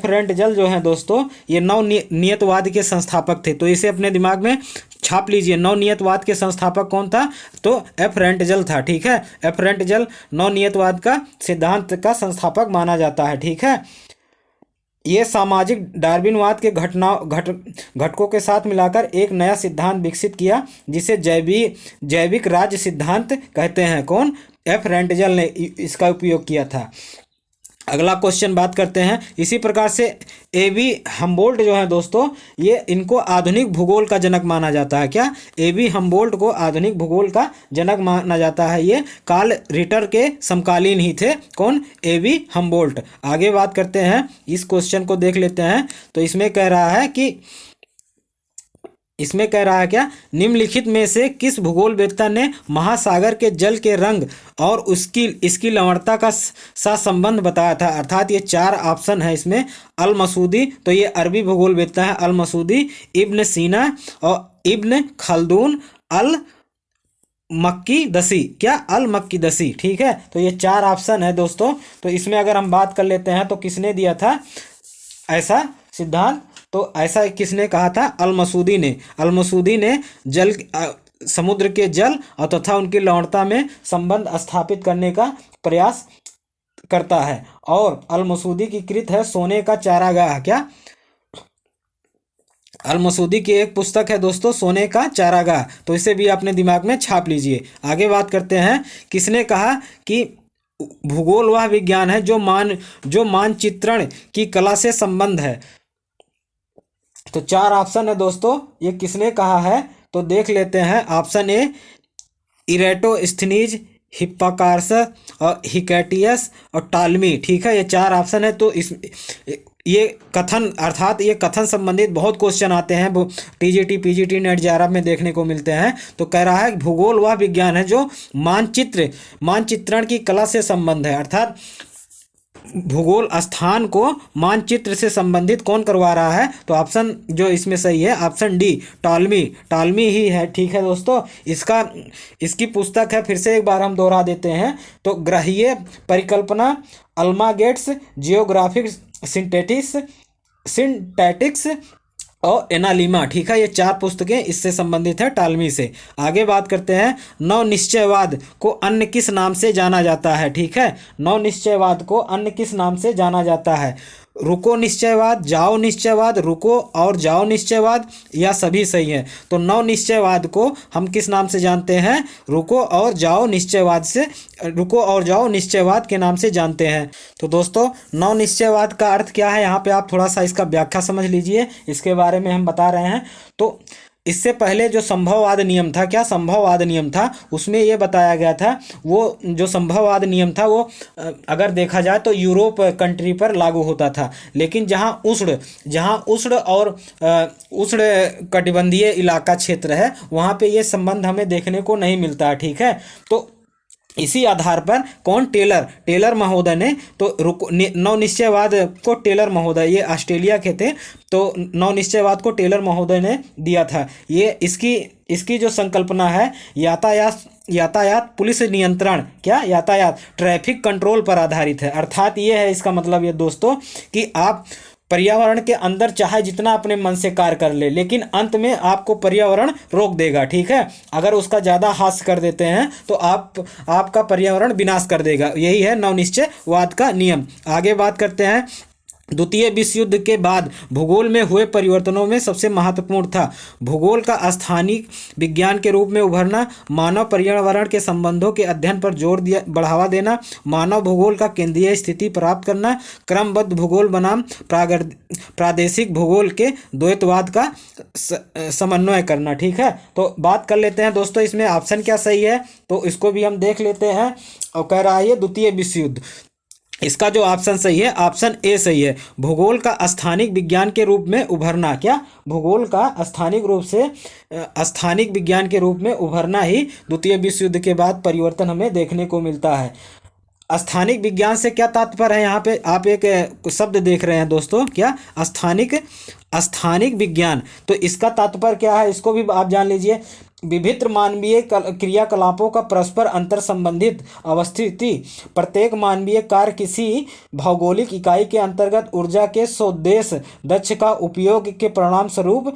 रेंटजल जो है दोस्तों ये नवनियतवाद के संस्थापक थे। तो इसे अपने दिमाग में छाप लीजिए, नवनियतवाद के संस्थापक कौन था? तो F रेंटजल था, ठीक है। F रेंटजल नवनियतवाद का सिद्धांत का संस्थापक माना जाता है, ठीक है। ये सामाजिक डार्विनवाद के घटकों के साथ मिलाकर एक नया सिद्धांत विकसित किया जिसे जैविक राज्य सिद्धांत कहते हैं। कौन? F रेंटजल ने इसका उपयोग किया था। अगला क्वेश्चन बात करते हैं। इसी प्रकार से A.V. हम्बोल्ट जो है दोस्तों ये इनको आधुनिक भूगोल का जनक माना जाता है। क्या? A.V. हम्बोल्ट को आधुनिक भूगोल का जनक माना जाता है। ये कार्ल रिटर के समकालीन ही थे। कौन? A.V. हम्बोल्ट। आगे बात करते हैं, इस क्वेश्चन को देख लेते हैं। तो इसमें कह रहा है क्या? निम्नलिखित में से किस भूगोलवेत्ता ने महासागर के जल के रंग और इसकी लवणता का सा संबंध बताया था? अर्थात ये 4 ऑप्शन है इसमें। अल मसूदी, तो ये अरबी भूगोलवेत्ता है अल मसूदी, इब्न सीना और इब्न खल्दून, अल मक्की दसी। क्या? अल मक्की दसी, ठीक है। तो ये 4 ऑप्शन है दोस्तों। तो इसमें अगर हम बात कर लेते हैं तो किसने दिया था ऐसा सिद्धांत? तो ऐसा किसने कहा था? अल-मसूदी ने। अल-मसूदी ने जल समुद्र के जल और तथा उनकी लवणता में संबंध स्थापित करने का प्रयास करता है। और अल-मसूदी की कृत है सोने का चारागाह। क्या? अल-मसूदी की एक पुस्तक है दोस्तों, सोने का चारागाह। तो इसे भी अपने दिमाग में छाप लीजिए। आगे बात करते हैं, किसने कहा कि भूगोल वह विज्ञान है जो मानचित्रण की कला से संबंध है। तो चार ऑप्शन है दोस्तों, ये किसने कहा है? तो देख लेते हैं। ऑप्शन ए इरेटोस्थनीज, हिप्पार्कस और हिकेटियस और टालमी। ठीक है, ये चार ऑप्शन है। तो इस ये कथन अर्थात ये कथन संबंधित बहुत क्वेश्चन आते हैं, वो टीजीटी पीजीटी नेट जेआरएफ में देखने को मिलते हैं। तो कह रहा है भूगोल वह विज्ञान है जो मानचित्रण की कला से संबंध है। अर्थात भूगोल स्थान को मानचित्र से संबंधित कौन करवा रहा है? तो ऑप्शन जो इसमें सही है ऑप्शन डी, टालमी ही है। ठीक है दोस्तों, इसकी पुस्तक है, फिर से एक बार हम दोहरा देते हैं। तो ग्रहीय परिकल्पना, अल्मागेट्स, जियोग्राफिक सिंटैटिक्स और एनालिमा। ठीक है, ये चार पुस्तकें इससे संबंधित है, टालमी से। आगे बात करते हैं, नवनिश्चयवाद को अन्य किस नाम से जाना जाता है? ठीक है, नवनिश्चयवाद को अन्य किस नाम से जाना जाता है? रुको निश्चयवाद, जाओ निश्चयवाद, रुको और जाओ निश्चयवाद, या सभी सही है? तो नव निश्चयवाद को हम किस नाम से जानते हैं? रुको और जाओ निश्चयवाद के नाम से जानते हैं। तो दोस्तों, नव निश्चयवाद का अर्थ क्या है? यहाँ पे आप थोड़ा सा इसका व्याख्या समझ लीजिए, इसके बारे में हम बता रहे हैं। तो इससे पहले जो संभववाद नियम था, क्या संभववाद नियम था, उसमें ये बताया गया था, वो जो संभववाद नियम था वो अगर देखा जाए तो यूरोप कंट्री पर लागू होता था। लेकिन जहाँ उष्ण और उष्ण कटिबंधीय इलाका क्षेत्र है, वहाँ पे ये संबंध हमें देखने को नहीं मिलता। ठीक है, तो इसी आधार पर कौन? टेलर महोदय ने तो नवनिश्चयवाद को टेलर महोदय, ये ऑस्ट्रेलिया के थे, तो नवनिश्चयवाद को टेलर महोदय ने दिया था। ये इसकी जो संकल्पना है, यातायात पुलिस नियंत्रण, क्या? यातायात ट्रैफिक कंट्रोल पर आधारित है। अर्थात ये है, इसका मतलब ये दोस्तों कि आप पर्यावरण के अंदर चाहे जितना अपने मन से कार्य कर ले, लेकिन अंत में आपको पर्यावरण रोक देगा। ठीक है, अगर उसका ज़्यादा हास्य कर देते हैं तो आपका पर्यावरण विनाश कर देगा। यही है नवनिश्चयवाद का नियम। आगे बात करते हैं, द्वितीय विश्व युद्ध के बाद भूगोल में हुए परिवर्तनों में सबसे महत्वपूर्ण था भूगोल का स्थानिक विज्ञान के रूप में उभरना, मानव पर्यावरण के संबंधों के अध्ययन पर बढ़ावा देना, मानव भूगोल का केंद्रीय स्थिति प्राप्त करना, क्रमबद्ध भूगोल बनाम प्रादेशिक भूगोल के द्वैतवाद का समन्वय करना। ठीक है, तो बात कर लेते हैं दोस्तों, इसमें ऑप्शन क्या सही है, तो इसको भी हम देख लेते हैं। और कह रहा है द्वितीय विश्व युद्ध, इसका जो ऑप्शन सही है ऑप्शन ए सही है। भूगोल का स्थानिक विज्ञान के रूप में उभरना, क्या? भूगोल का स्थानिक विज्ञान के रूप में उभरना ही द्वितीय विश्व युद्ध के बाद परिवर्तन हमें देखने को मिलता है। स्थानिक विज्ञान से क्या तात्पर्य है? यहाँ पे आप एक शब्द देख रहे हैं दोस्तों, क्या? स्थानिक विज्ञान, तो इसका तात्पर्य क्या है, इसको भी आप जान लीजिए। विभिन्न मानवीय क्रियाकलापों का परस्पर अंतर संबंधित अवस्थिति, प्रत्येक मानवीय कार्य किसी भौगोलिक इकाई के अंतर्गत ऊर्जा के स्वोद्देश्य दक्ष का उपयोग के परिणाम स्वरूप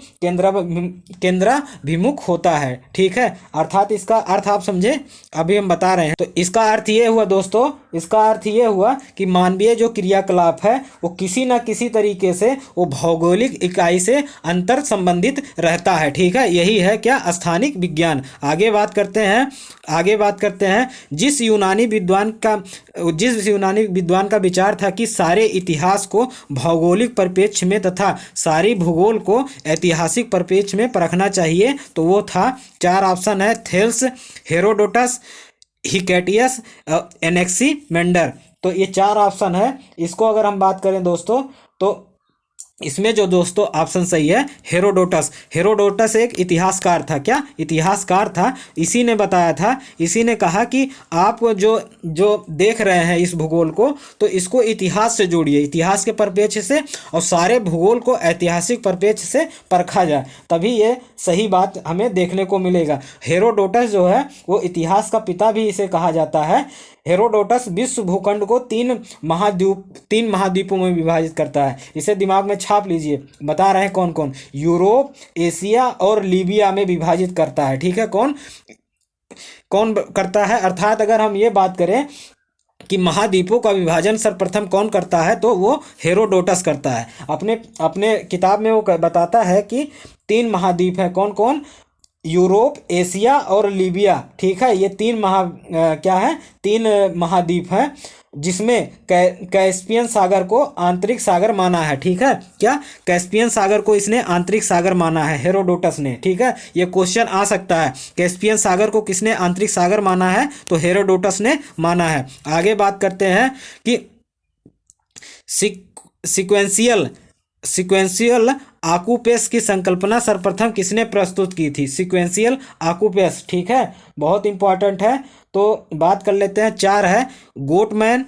केंद्राभिमुख होता है। ठीक है, अर्थात इसका अर्थ आप समझे, अभी हम बता रहे हैं। तो इसका अर्थ ये हुआ दोस्तों, इसका अर्थ ये हुआ कि मानवीय जो क्रियाकलाप है वो किसी न किसी तरीके से वो भौगोलिक इकाई से अंतर संबंधित रहता है। ठीक है, यही है क्या? स्थानिक विज्ञान। आगे बात करते हैं, जिस यूनानी विद्वान का विचार था कि सारे इतिहास को भौगोलिक परिप्रेक्ष्य में तथा सारी भूगोल को ऐतिहासिक परिप्रेक्ष्य में परखना चाहिए, तो वो था, चार ऑप्शन है, थेल्स, हेरोडोटस, हिकेटियस, एनेक्सीमेंडर। तो ये चार ऑप्शन है। इसको अगर हम बात करें दोस्तों, तो इसमें जो दोस्तों ऑप्शन सही है हेरोडोटस एक इतिहासकार था। क्या? इतिहासकार था। इसी ने बताया था, इसी ने कहा कि आप जो देख रहे हैं इस भूगोल को, तो इसको इतिहास से जोड़िए, इतिहास के परिप्रेक्ष्य से, और सारे भूगोल को ऐतिहासिक परिप्रेक्ष्य से परखा जाए, तभी ये सही बात हमें देखने को मिलेगा। हेरोडोटस जो है वो इतिहास का पिता भी इसे कहा जाता है। हेरोडोटस विश्व भूखंड को तीन महाद्वीपों में विभाजित करता है। इसे दिमाग में छाप लीजिए, बता रहे हैं कौन कौन। यूरोप, एशिया और लीबिया में विभाजित करता है, ठीक है। कौन कौन करता है, अर्थात अगर हम ये बात करें कि महाद्वीपों का विभाजन सर्वप्रथम कौन करता है, तो वो हेरोडोटस करता है। अपने अपने किताब में वो बताता है कि 3 महाद्वीप हैं, कौन कौन, यूरोप, एशिया और लीबिया, ठीक है। ये 3 क्या है, 3 महाद्वीप हैं, जिसमें कैस्पियन सागर को आंतरिक सागर माना है, ठीक है। क्या, कैस्पियन सागर को इसने आंतरिक सागर माना है हेरोडोटस ने, ठीक है। ये क्वेश्चन आ सकता है, कैस्पियन सागर को किसने आंतरिक सागर माना है, तो हेरोडोटस ने माना है। आगे बात करते हैं कि सिक्वेंशियल आकुपेस की संकल्पना सर्वप्रथम किसने प्रस्तुत की थी, सिक्वेंशियल आकुपेस, ठीक है, बहुत इंपॉर्टेंट है। तो बात कर लेते हैं, 4 है, गोटमैन,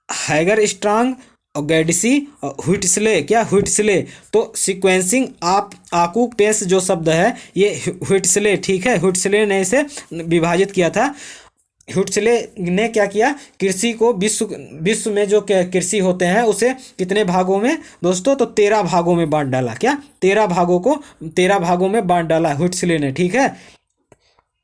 हैगर स्ट्रांग और गैडिसी और हुइट्सले, क्या, हुइट्सले। तो सीक्वेंसिंग आप आकुपेस जो शब्द है ये हुइट्सले, ठीक है, हुइट्सले ने इसे विभाजित किया था। हुइट्सले ने क्या किया, कृषि को विश्व में जो कृषि होते हैं उसे कितने भागों में दोस्तों, तो 13 भागों में बांट डाला, क्या, 13 भागों में बांट डाला हुइट्सले ने, ठीक है।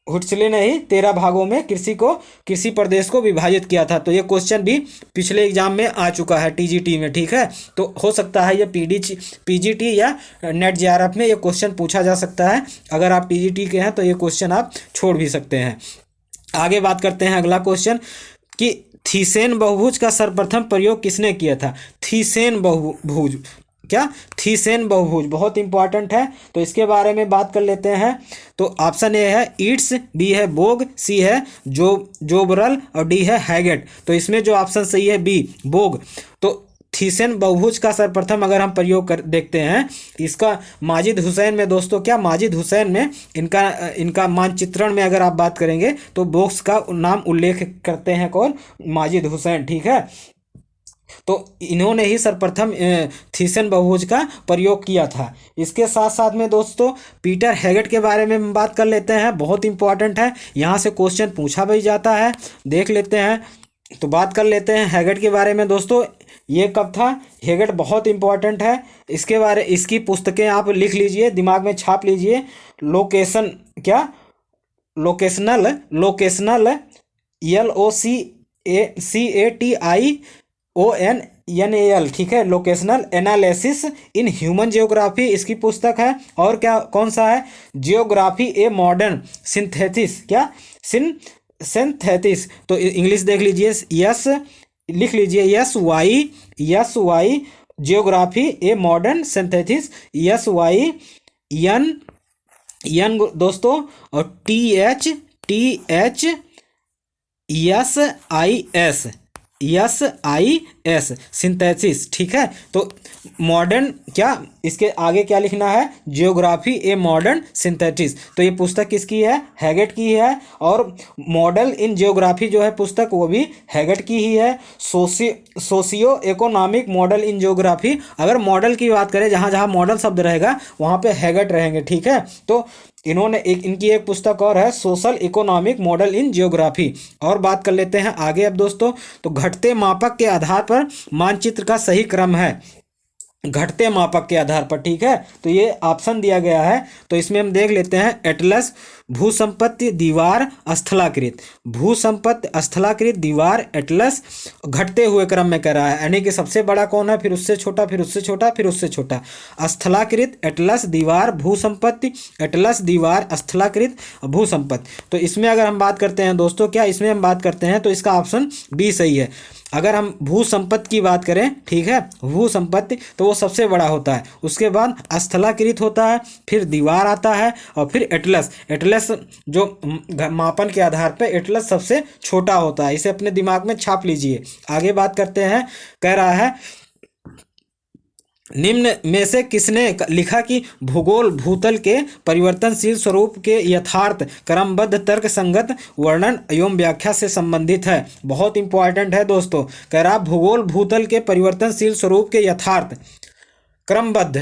हुइट्सले ने ही 13 भागों में कृषि प्रदेश को विभाजित किया था। तो ये क्वेश्चन भी पिछले एग्जाम में आ चुका है टीजीटी में, ठीक है। तो हो सकता है ये पीजीटी या नेट जेआरएफ में ये क्वेश्चन पूछा जा सकता है। अगर आप टीजीटी के हैं तो ये क्वेश्चन आप छोड़ भी सकते हैं। आगे बात करते हैं अगला क्वेश्चन कि थीसेन बहुभुज का सर्वप्रथम प्रयोग किसने किया था, थीसेन बहुभुज, क्या, थीसेन बहुभुज बहुत इंपॉर्टेंट है, तो इसके बारे में बात कर लेते हैं। तो ऑप्शन ए है ईट्स, बी है बोग, सी है जोबरल और डी है हैगेट। तो इसमें जो ऑप्शन सही है बी, बोग। तो थीसेन बहुभुज का सर्वप्रथम अगर हम प्रयोग कर देखते हैं, इसका माजिद हुसैन में दोस्तों, क्या, माजिद हुसैन में इनका मानचित्रण में अगर आप बात करेंगे तो बोक्स का नाम उल्लेख करते हैं, कौन, माजिद हुसैन, ठीक है। तो इन्होंने ही सर्वप्रथम थीसेन बहुभुज का प्रयोग किया था। इसके साथ साथ में दोस्तों पीटर हैगेट के बारे में हम बात कर लेते हैं, बहुत इंपॉर्टेंट है, यहाँ से क्वेश्चन पूछा भी जाता है, देख लेते हैं। तो बात कर लेते हैं हैगेट के बारे में दोस्तों, ये कब था, हैगेट बहुत इंपॉर्टेंट है, इसकी पुस्तकें आप लिख लीजिए, दिमाग में छाप लीजिए। लोकेशन, क्या, लोकेशनल LOCATIONAL, ठीक है, locational analysis in human geography इसकी पुस्तक है। और क्या, कौन सा है, जियोग्राफी ए मॉडर्न सिंथेसिस, क्या, सिंथेसिस। तो इंग्लिश देख लीजिए, यस लिख लीजिए, YS geography a modern synthesis, YN दोस्तों, और THESIS सिंथेसिस, ठीक है। तो मॉडर्न, क्या, इसके आगे क्या लिखना है, जियोग्राफी ए मॉडर्न सिंथेसिस। तो ये पुस्तक किसकी है, हैगेट की है। और मॉडल इन जियोग्राफी जो है पुस्तक वो भी हैगेट की ही है। सोशियो इकोनॉमिक मॉडल इन जियोग्राफी, अगर मॉडल की बात करें, जहाँ जहाँ मॉडल शब्द रहेगा वहाँ पे हैगेट रहेंगे, ठीक है। तो इन्होंने इनकी एक पुस्तक और है, सोशल इकोनॉमिक मॉडल इन जियोग्राफी। और बात कर लेते हैं आगे अब दोस्तों, तो घटते मापक के आधार पर मानचित्र का सही क्रम है, घटते मापक के आधार पर, ठीक है। तो ये ऑप्शन दिया गया है, तो इसमें हम देख लेते हैं, एटलस, भूसंपत्ति, दीवार, स्थलाकृत, भूसंपत्ति, स्थलाकृत, दीवार, एटलस, घटते हुए क्रम में कर रहा है, यानी कि सबसे बड़ा कौन है, फिर उससे छोटा, फिर उससे छोटा, फिर उससे छोटा। स्थलाकृत, एटलस, दीवार, भूसंपत्ति, एटलस, दीवार, स्थलाकृत, भूसंपत्ति। तो इसमें अगर हम बात करते हैं दोस्तों, क्या इसमें हम बात करते हैं, तो इसका ऑप्शन बी सही है। अगर हम भू संपत्ति की बात करें, ठीक है, भू संपत्ति, तो वो सबसे बड़ा होता है, उसके बाद स्थलाकृत होता है, फिर दीवार आता है, और फिर एटलस जो मापन के आधार पर एटलस सबसे छोटा होता है। इसे अपने दिमाग में छाप लीजिए। आगे बात करते हैं, कह रहा है निम्न में से किसने लिखा कि भूगोल भूतल के परिवर्तनशील स्वरूप के यथार्थ क्रमबद्ध तर्क संगत वर्णन एवं व्याख्या से संबंधित है। बहुत इंपॉर्टेंट है दोस्तों, कह रहा भूगोल भूतल के परिवर्तनशील स्वरूप के यथार्थ क्रमबद्ध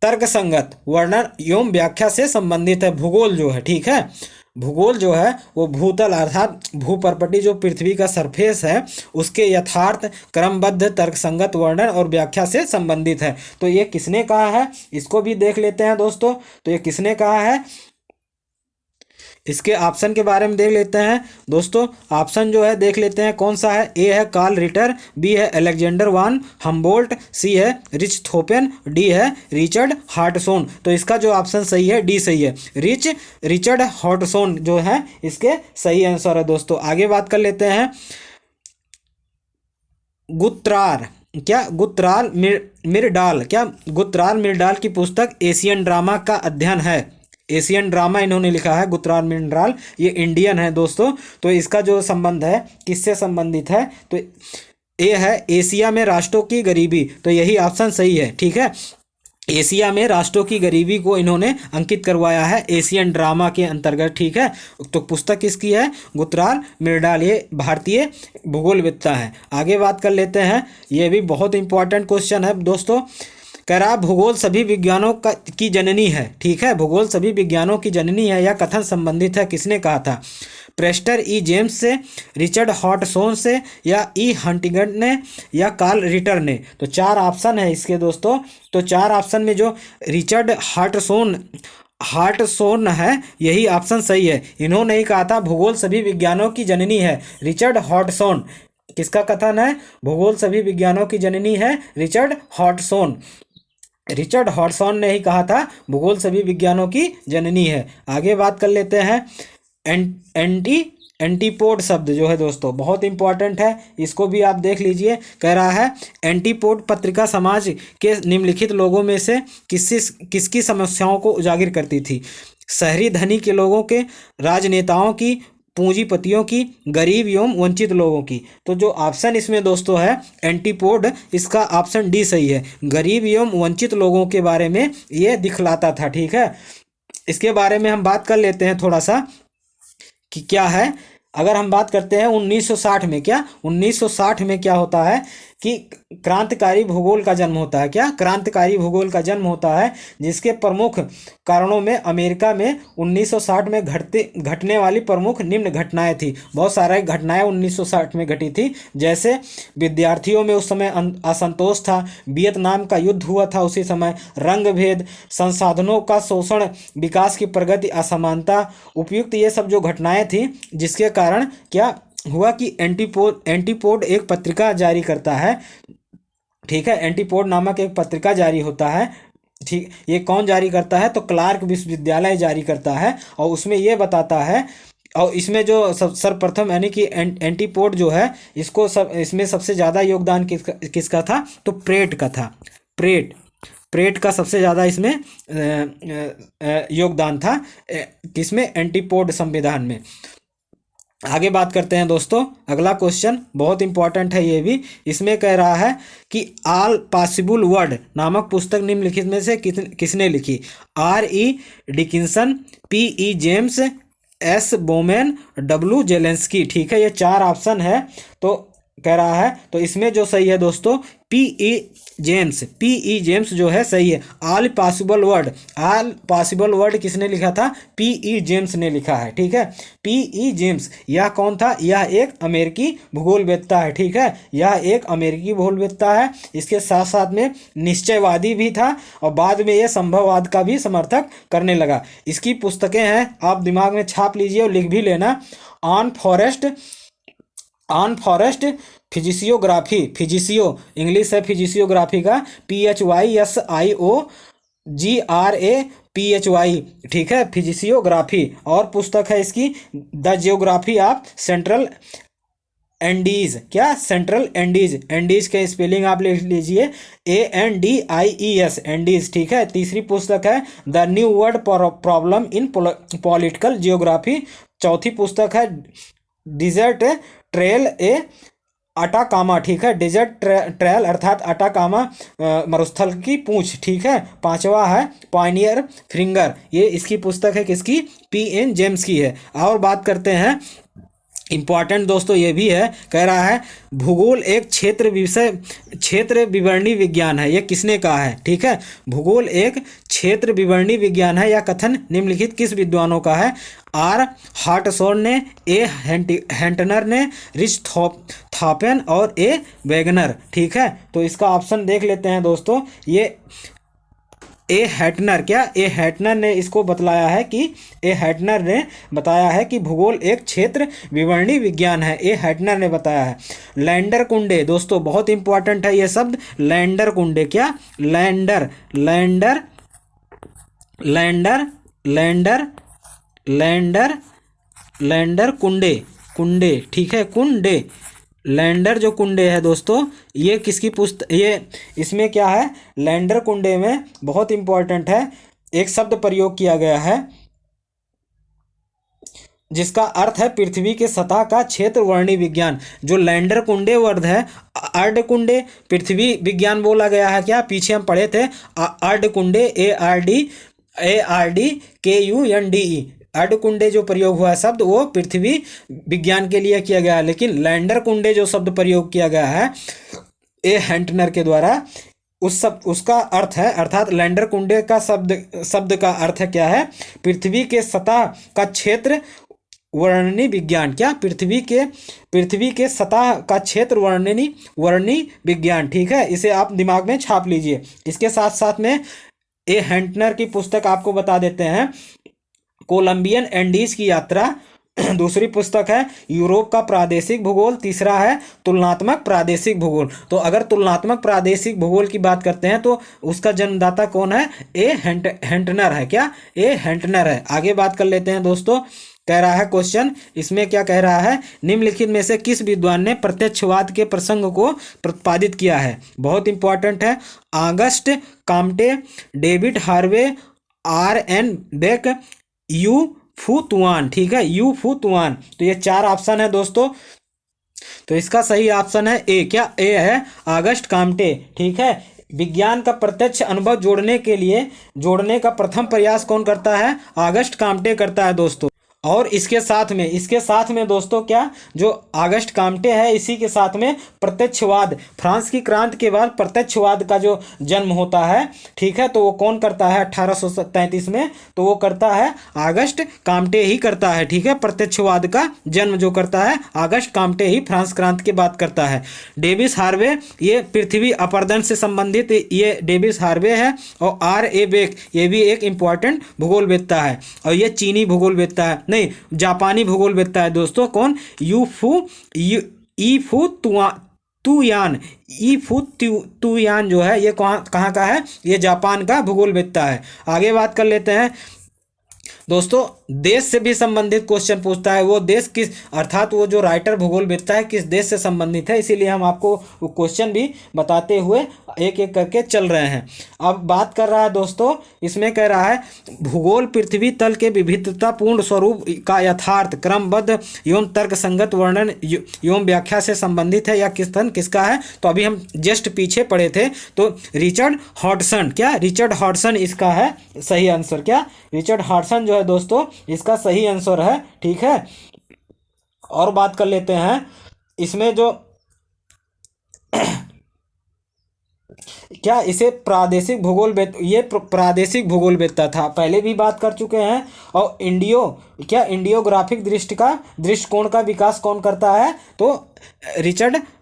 तर्क संगत वर्णन एवं व्याख्या से संबंधित है, भूगोल जो है, ठीक है। भूगोल जो है वो भूतल अर्थात भूपर्पटी जो पृथ्वी का सरफेस है उसके यथार्थ क्रमबद्ध तर्कसंगत वर्णन और व्याख्या से संबंधित है। तो ये किसने कहा है, इसको भी देख लेते हैं दोस्तों। तो ये किसने कहा है, इसके ऑप्शन के बारे में देख लेते हैं दोस्तों। ऑप्शन जो है देख लेते हैं कौन सा है। ए है कार्ल रिटर, बी है अलेक्जेंडर वान हम्बोल्ट, सी है रिचथोफेन, डी है रिचर्ड हार्टसोन। तो इसका जो ऑप्शन सही है डी सही है, रिचर्ड हार्टसोन जो है इसके सही आंसर है दोस्तों। आगे बात कर लेते हैं गुत्रार क्या गुत्राल मिरडाल क्या गुत्राल मिरडाल की पुस्तक एशियन ड्रामा का अध्ययन है। एशियन ड्रामा इन्होंने लिखा है गुत्राल मिरडाल, ये इंडियन है दोस्तों। तो इसका जो संबंध है किससे संबंधित है, तो ए है एशिया में राष्ट्रों की गरीबी। तो यही ऑप्शन सही है, ठीक है। एशिया में राष्ट्रों की गरीबी को इन्होंने अंकित करवाया है एशियन ड्रामा के अंतर्गत, ठीक है। तो पुस्तक किसकी है, गुत्राल मिरडाल, ये भारतीय भूगोलविद्ता है। आगे बात कर लेते हैं, ये भी बहुत इंपॉर्टेंट क्वेश्चन है दोस्तों। कह रहा भूगोल सभी विज्ञानों की जननी है, ठीक है। भूगोल सभी विज्ञानों की जननी है, यह कथन संबंधित है किसने कहा था, प्रेस्टर ई जेम्स से, रिचर्ड हॉटसोन से, या ई हंटिंगटन ने, या कार्ल रिटर ने। तो चार ऑप्शन है इसके दोस्तों। तो चार ऑप्शन में जो रिचर्ड हार्टसोन है यही ऑप्शन सही है। इन्होंने ही कहा था भूगोल सभी विज्ञानों की जननी है, रिचर्ड हॉटसोन। किसका कथन है, भूगोल सभी विज्ञानों की जननी है रिचर्ड हॉटसोन। रिचर्ड हॉटसोन ने ही कहा था भूगोल सभी विज्ञानों की जननी है। आगे बात कर लेते हैं एंटीपोड शब्द जो है दोस्तों बहुत इंपॉर्टेंट है, इसको भी आप देख लीजिए। कह रहा है एंटीपोड पत्रिका समाज के निम्नलिखित लोगों में से किसकी समस्याओं को उजागर करती थी, शहरी धनी के लोगों के, राजनेताओं की, पूंजीपतियों की, गरीब एवं वंचित लोगों की। तो जो ऑप्शन इसमें दोस्तों है एंटीपोड, इसका ऑप्शन डी सही है। गरीब एवं वंचित लोगों के बारे में ये दिखलाता था, ठीक है। इसके बारे में हम बात कर लेते हैं थोड़ा सा कि क्या है। अगर हम बात करते हैं 1960 में, क्या 1960 में क्या होता है कि क्रांतिकारी भूगोल का जन्म होता है। क्या क्रांतिकारी भूगोल का जन्म होता है, जिसके प्रमुख कारणों में अमेरिका में 1960 में घटने वाली प्रमुख निम्न घटनाएं थी। बहुत सारी घटनाएं 1960 में घटी थी, जैसे विद्यार्थियों में उस समय असंतोष था, वियतनाम का युद्ध हुआ था उसी समय, रंग भेद, संसाधनों का शोषण, विकास की प्रगति, असमानता, उपयुक्त ये सब जो घटनाएं थी, जिसके कारण क्या हुआ कि एंटीपोड एक पत्रिका जारी करता है, ठीक है। एंटीपोड नामक एक पत्रिका जारी होता है, ठीक। ये कौन जारी करता है, तो क्लार्क विश्वविद्यालय जारी करता है। और उसमें ये बताता है, और इसमें जो सर्वप्रथम यानी कि एंटीपोड जो है इसमें सबसे ज़्यादा योगदान किसका था, तो प्रेट का था। प्रेट का सबसे ज़्यादा इसमें योगदान था, किसमें, एंटीपोड संविधान में। आगे बात करते हैं दोस्तों, अगला क्वेश्चन बहुत इंपॉर्टेंट है ये भी। इसमें कह रहा है कि ऑल पॉसिबल वर्ड नामक पुस्तक निम्नलिखित में से किसने लिखी, R.E. Dickinson, P.E. James, S. बोमेन, W. Zelensky, ठीक है। ये चार ऑप्शन है। तो कह रहा है, तो इसमें जो सही है दोस्तों P.E. जेम्स जो है सही है। ऑल पॉसिबल वर्ड किसने लिखा था, P.E. जेम्स ने लिखा है, ठीक है। P.E. जेम्स यह कौन था, यह एक अमेरिकी भूगोलवेत्ता है, ठीक है। यह एक अमेरिकी भूगोलवेत्ता है। इसके साथ साथ में निश्चयवादी भी था और बाद में यह संभववाद का भी समर्थक करने लगा। इसकी पुस्तकें हैं, आप दिमाग में छाप लीजिए और लिख भी लेना। ऑन फॉरेस्ट फिजिसियोग्राफी, फिजिसियो इंग्लिश है फिजिसियोग्राफी का, PHYSIOGRAPHY, ठीक है, फिजिसियोग्राफी। और पुस्तक है इसकी the geography of central Andes, क्या सेंट्रल एंडीज के स्पेलिंग आप लिख लीजिए ANDIES, एंडीज, ठीक है। तीसरी पुस्तक है the new world problem in political geography. चौथी पुस्तक है डिजर्ट ट्रेल अटाकामा, ठीक है। डिजर्ट ट्रेल अर्थात अटाकामा मरुस्थल की पूंछ, ठीक है। पांचवा है पायनियर फिंगर, ये इसकी पुस्तक है किसकी, P.N. जेम्स की है। और बात करते हैं इंपॉर्टेंट दोस्तों ये भी है, कह रहा है भूगोल एक क्षेत्र विवरणी विज्ञान है। ये किसने कहा है? ठीक है, भूगोल एक क्षेत्र विवरणी विज्ञान है। यह कथन निम्नलिखित किस विद्वानों का है? आर हार्टसॉन ने, ए हेंटनर ने, रिच थॉपेन और ए वेगनर। ठीक है, तो इसका ऑप्शन देख लेते हैं दोस्तों। ये ए हैटनर, क्या ए हैटनर ने इसको बतलाया है कि ए हैटनर ने बताया है कि भूगोल एक क्षेत्र विवरणी विज्ञान है। ए हैटनर ने बताया है। लैंडर कुंडे दोस्तों बहुत इंपॉर्टेंट है ये शब्द, लैंडर कुंडे। क्या? Lander lander lander lander lander lander कुंडे कुंडे। ठीक है, कुंडे लैंडर जो कुंडे है दोस्तों, ये किसकी ये इसमें क्या है? लैंडर कुंडे में बहुत इंपॉर्टेंट है, एक शब्द प्रयोग किया गया है जिसका अर्थ है पृथ्वी के सतह का क्षेत्र वर्णी विज्ञान। जो लैंडर कुंडे वर्ड है, अर्ड कुंडे पृथ्वी विज्ञान बोला गया है। क्या? पीछे हम पढ़े थे अर्ड कुंडे, ARDKUNDE। अर्ड कुंडे जो प्रयोग हुआ है शब्द, वो पृथ्वी विज्ञान के लिए किया गया है। लेकिन लैंडर कुंडे जो शब्द प्रयोग किया गया है ए हैंटनर के द्वारा, उसका अर्थ है, अर्थात लैंडर कुंडे का शब्द का अर्थ क्या है? पृथ्वी के सतह का क्षेत्र वर्णनी विज्ञान। क्या? पृथ्वी के सतह का क्षेत्र वर्णनी विज्ञान। ठीक है, इसे आप दिमाग में छाप लीजिए। इसके साथ साथ में ए हैंटनर की पुस्तक आपको बता देते हैं, कोलंबियन एंडीज की यात्रा। दूसरी पुस्तक है यूरोप का प्रादेशिक भूगोल। तीसरा है तुलनात्मक प्रादेशिक भूगोल। तो अगर तुलनात्मक प्रादेशिक भूगोल की बात करते हैं तो उसका जन्मदाता कौन है? ए हैंटनर है। क्या? ए हैंटनर है। आगे बात कर लेते हैं दोस्तों। कह रहा है क्वेश्चन, इसमें क्या कह रहा है? निम्नलिखित में से किस विद्वान ने प्रत्यक्षवाद के प्रसंग को प्रतिपादित किया है? बहुत इंपॉर्टेंट है। Auguste Comte, David Harvey, RN Beck, Yi Fu Tuan. ठीक है, यू फू तुआन। तो ये 4 ऑप्शन है दोस्तों। तो इसका सही ऑप्शन है ए। क्या? ए है ऑगस्ट काम्टे। ठीक है, विज्ञान का प्रत्यक्ष अनुभव जोड़ने का प्रथम प्रयास कौन करता है? ऑगस्ट काम्टे करता है दोस्तों। और इसके साथ में दोस्तों क्या, जो ऑगस्ट काम्टे है, इसी के साथ में प्रत्यक्षवाद, फ्रांस की क्रांति के बाद प्रत्यक्षवाद का जो जन्म होता है, ठीक है, तो वो कौन करता है 1833 में? तो वो करता है ऑगस्ट काम्टे ही करता है। ठीक है, प्रत्यक्षवाद का जन्म जो करता है ऑगस्ट काम्टे ही फ्रांस क्रांति के बाद करता है। डेविस हार्वे, ये पृथ्वी अपरदन से संबंधित ये डेविस हार्वे है। और RA बेक, ये भी एक इंपॉर्टेंट भूगोलवेत्ता है। और ये चीनी भूगोलवेत्ता है, नहीं जापानी भूगोलवेत्ता है दोस्तों। कौन? ईफू तुयान जो है, ये कहाँ का है? ये जापान का भूगोलवेत्ता है। आगे बात कर लेते हैं दोस्तों। देश से भी संबंधित क्वेश्चन पूछता है। वो देश किस, अर्थात वो जो राइटर भूगोलवेत्ता है किस देश से संबंधित है, इसीलिए हम आपको वो क्वेश्चन भी बताते हुए एक एक करके चल रहे हैं। अब बात कर रहा है दोस्तों, इसमें कह रहा है भूगोल पृथ्वी तल के विविधतापूर्ण स्वरूप का यथार्थ क्रमबद्ध एवं तर्कसंगत वर्णन एवं व्याख्या से संबंधित है। या किसका है? तो अभी हम जस्ट पीछे पढ़े थे, तो रिचर्ड हॉडसन। क्या? रिचर्ड हॉडसन इसका है सही आंसर। क्या? रिचर्ड हॉडसन जो है दोस्तों, इसका सही आंसर है। ठीक है, और बात कर लेते हैं इसमें जो क्या, इसे प्रादेशिक भूगोलवेत्ता था, पहले भी बात कर चुके हैं। और इंडियोग्राफिक दृष्टिकोण का विकास कौन करता है? तो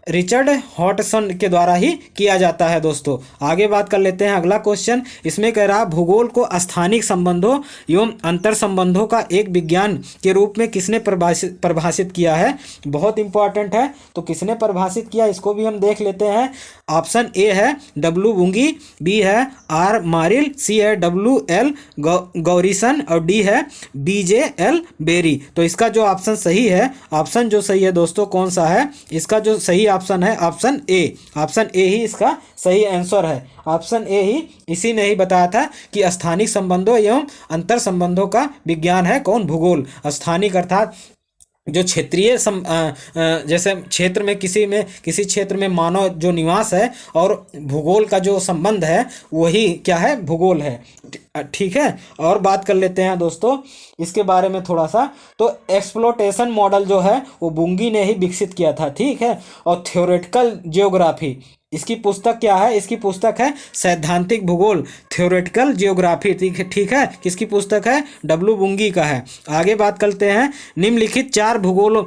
रिचर्ड हॉडसन के द्वारा ही किया जाता है दोस्तों। आगे बात कर लेते हैं अगला क्वेश्चन। इसमें कह रहा भूगोल को स्थानिक संबंधों एवं अंतर संबंधों का एक विज्ञान के रूप में किसने परिभाषित किया है? बहुत इंपॉर्टेंट है। तो किसने परिभाषित किया, इसको भी हम देख लेते हैं। ऑप्शन ए है W बुंगी, बी है R मारिल, सी है WL गौरीसन और डी है BJL बेरी। तो इसका जो ऑप्शन सही है, ऑप्शन जो सही है दोस्तों कौन सा है? इसका जो सही ऑप्शन है ऑप्शन ए। ऑप्शन ए ही इसका सही आंसर है। ऑप्शन ए ही, इसी ने ही बताया था कि स्थानिक संबंधों एवं अंतर संबंधों का विज्ञान है कौन? भूगोल। स्थानिक अर्थात जो क्षेत्रीय जैसे क्षेत्र में किसी क्षेत्र में मानव जो निवास है और भूगोल का जो संबंध है वही क्या है, भूगोल है। ठीक है, और बात कर लेते हैं दोस्तों इसके बारे में थोड़ा सा। तो एक्सप्लोटेशन मॉडल जो है वो बुंगी ने ही विकसित किया था। ठीक है, और थ्योरेटिकल जियोग्राफी, इसकी पुस्तक क्या है, इसकी पुस्तक है सैद्धांतिक भूगोल, थ्योरेटिकल जियोग्राफी। ठीक है, किसकी पुस्तक है, डब्ल्यू बुंगी का है। आगे बात करते हैं निम्नलिखित चार भूगोल।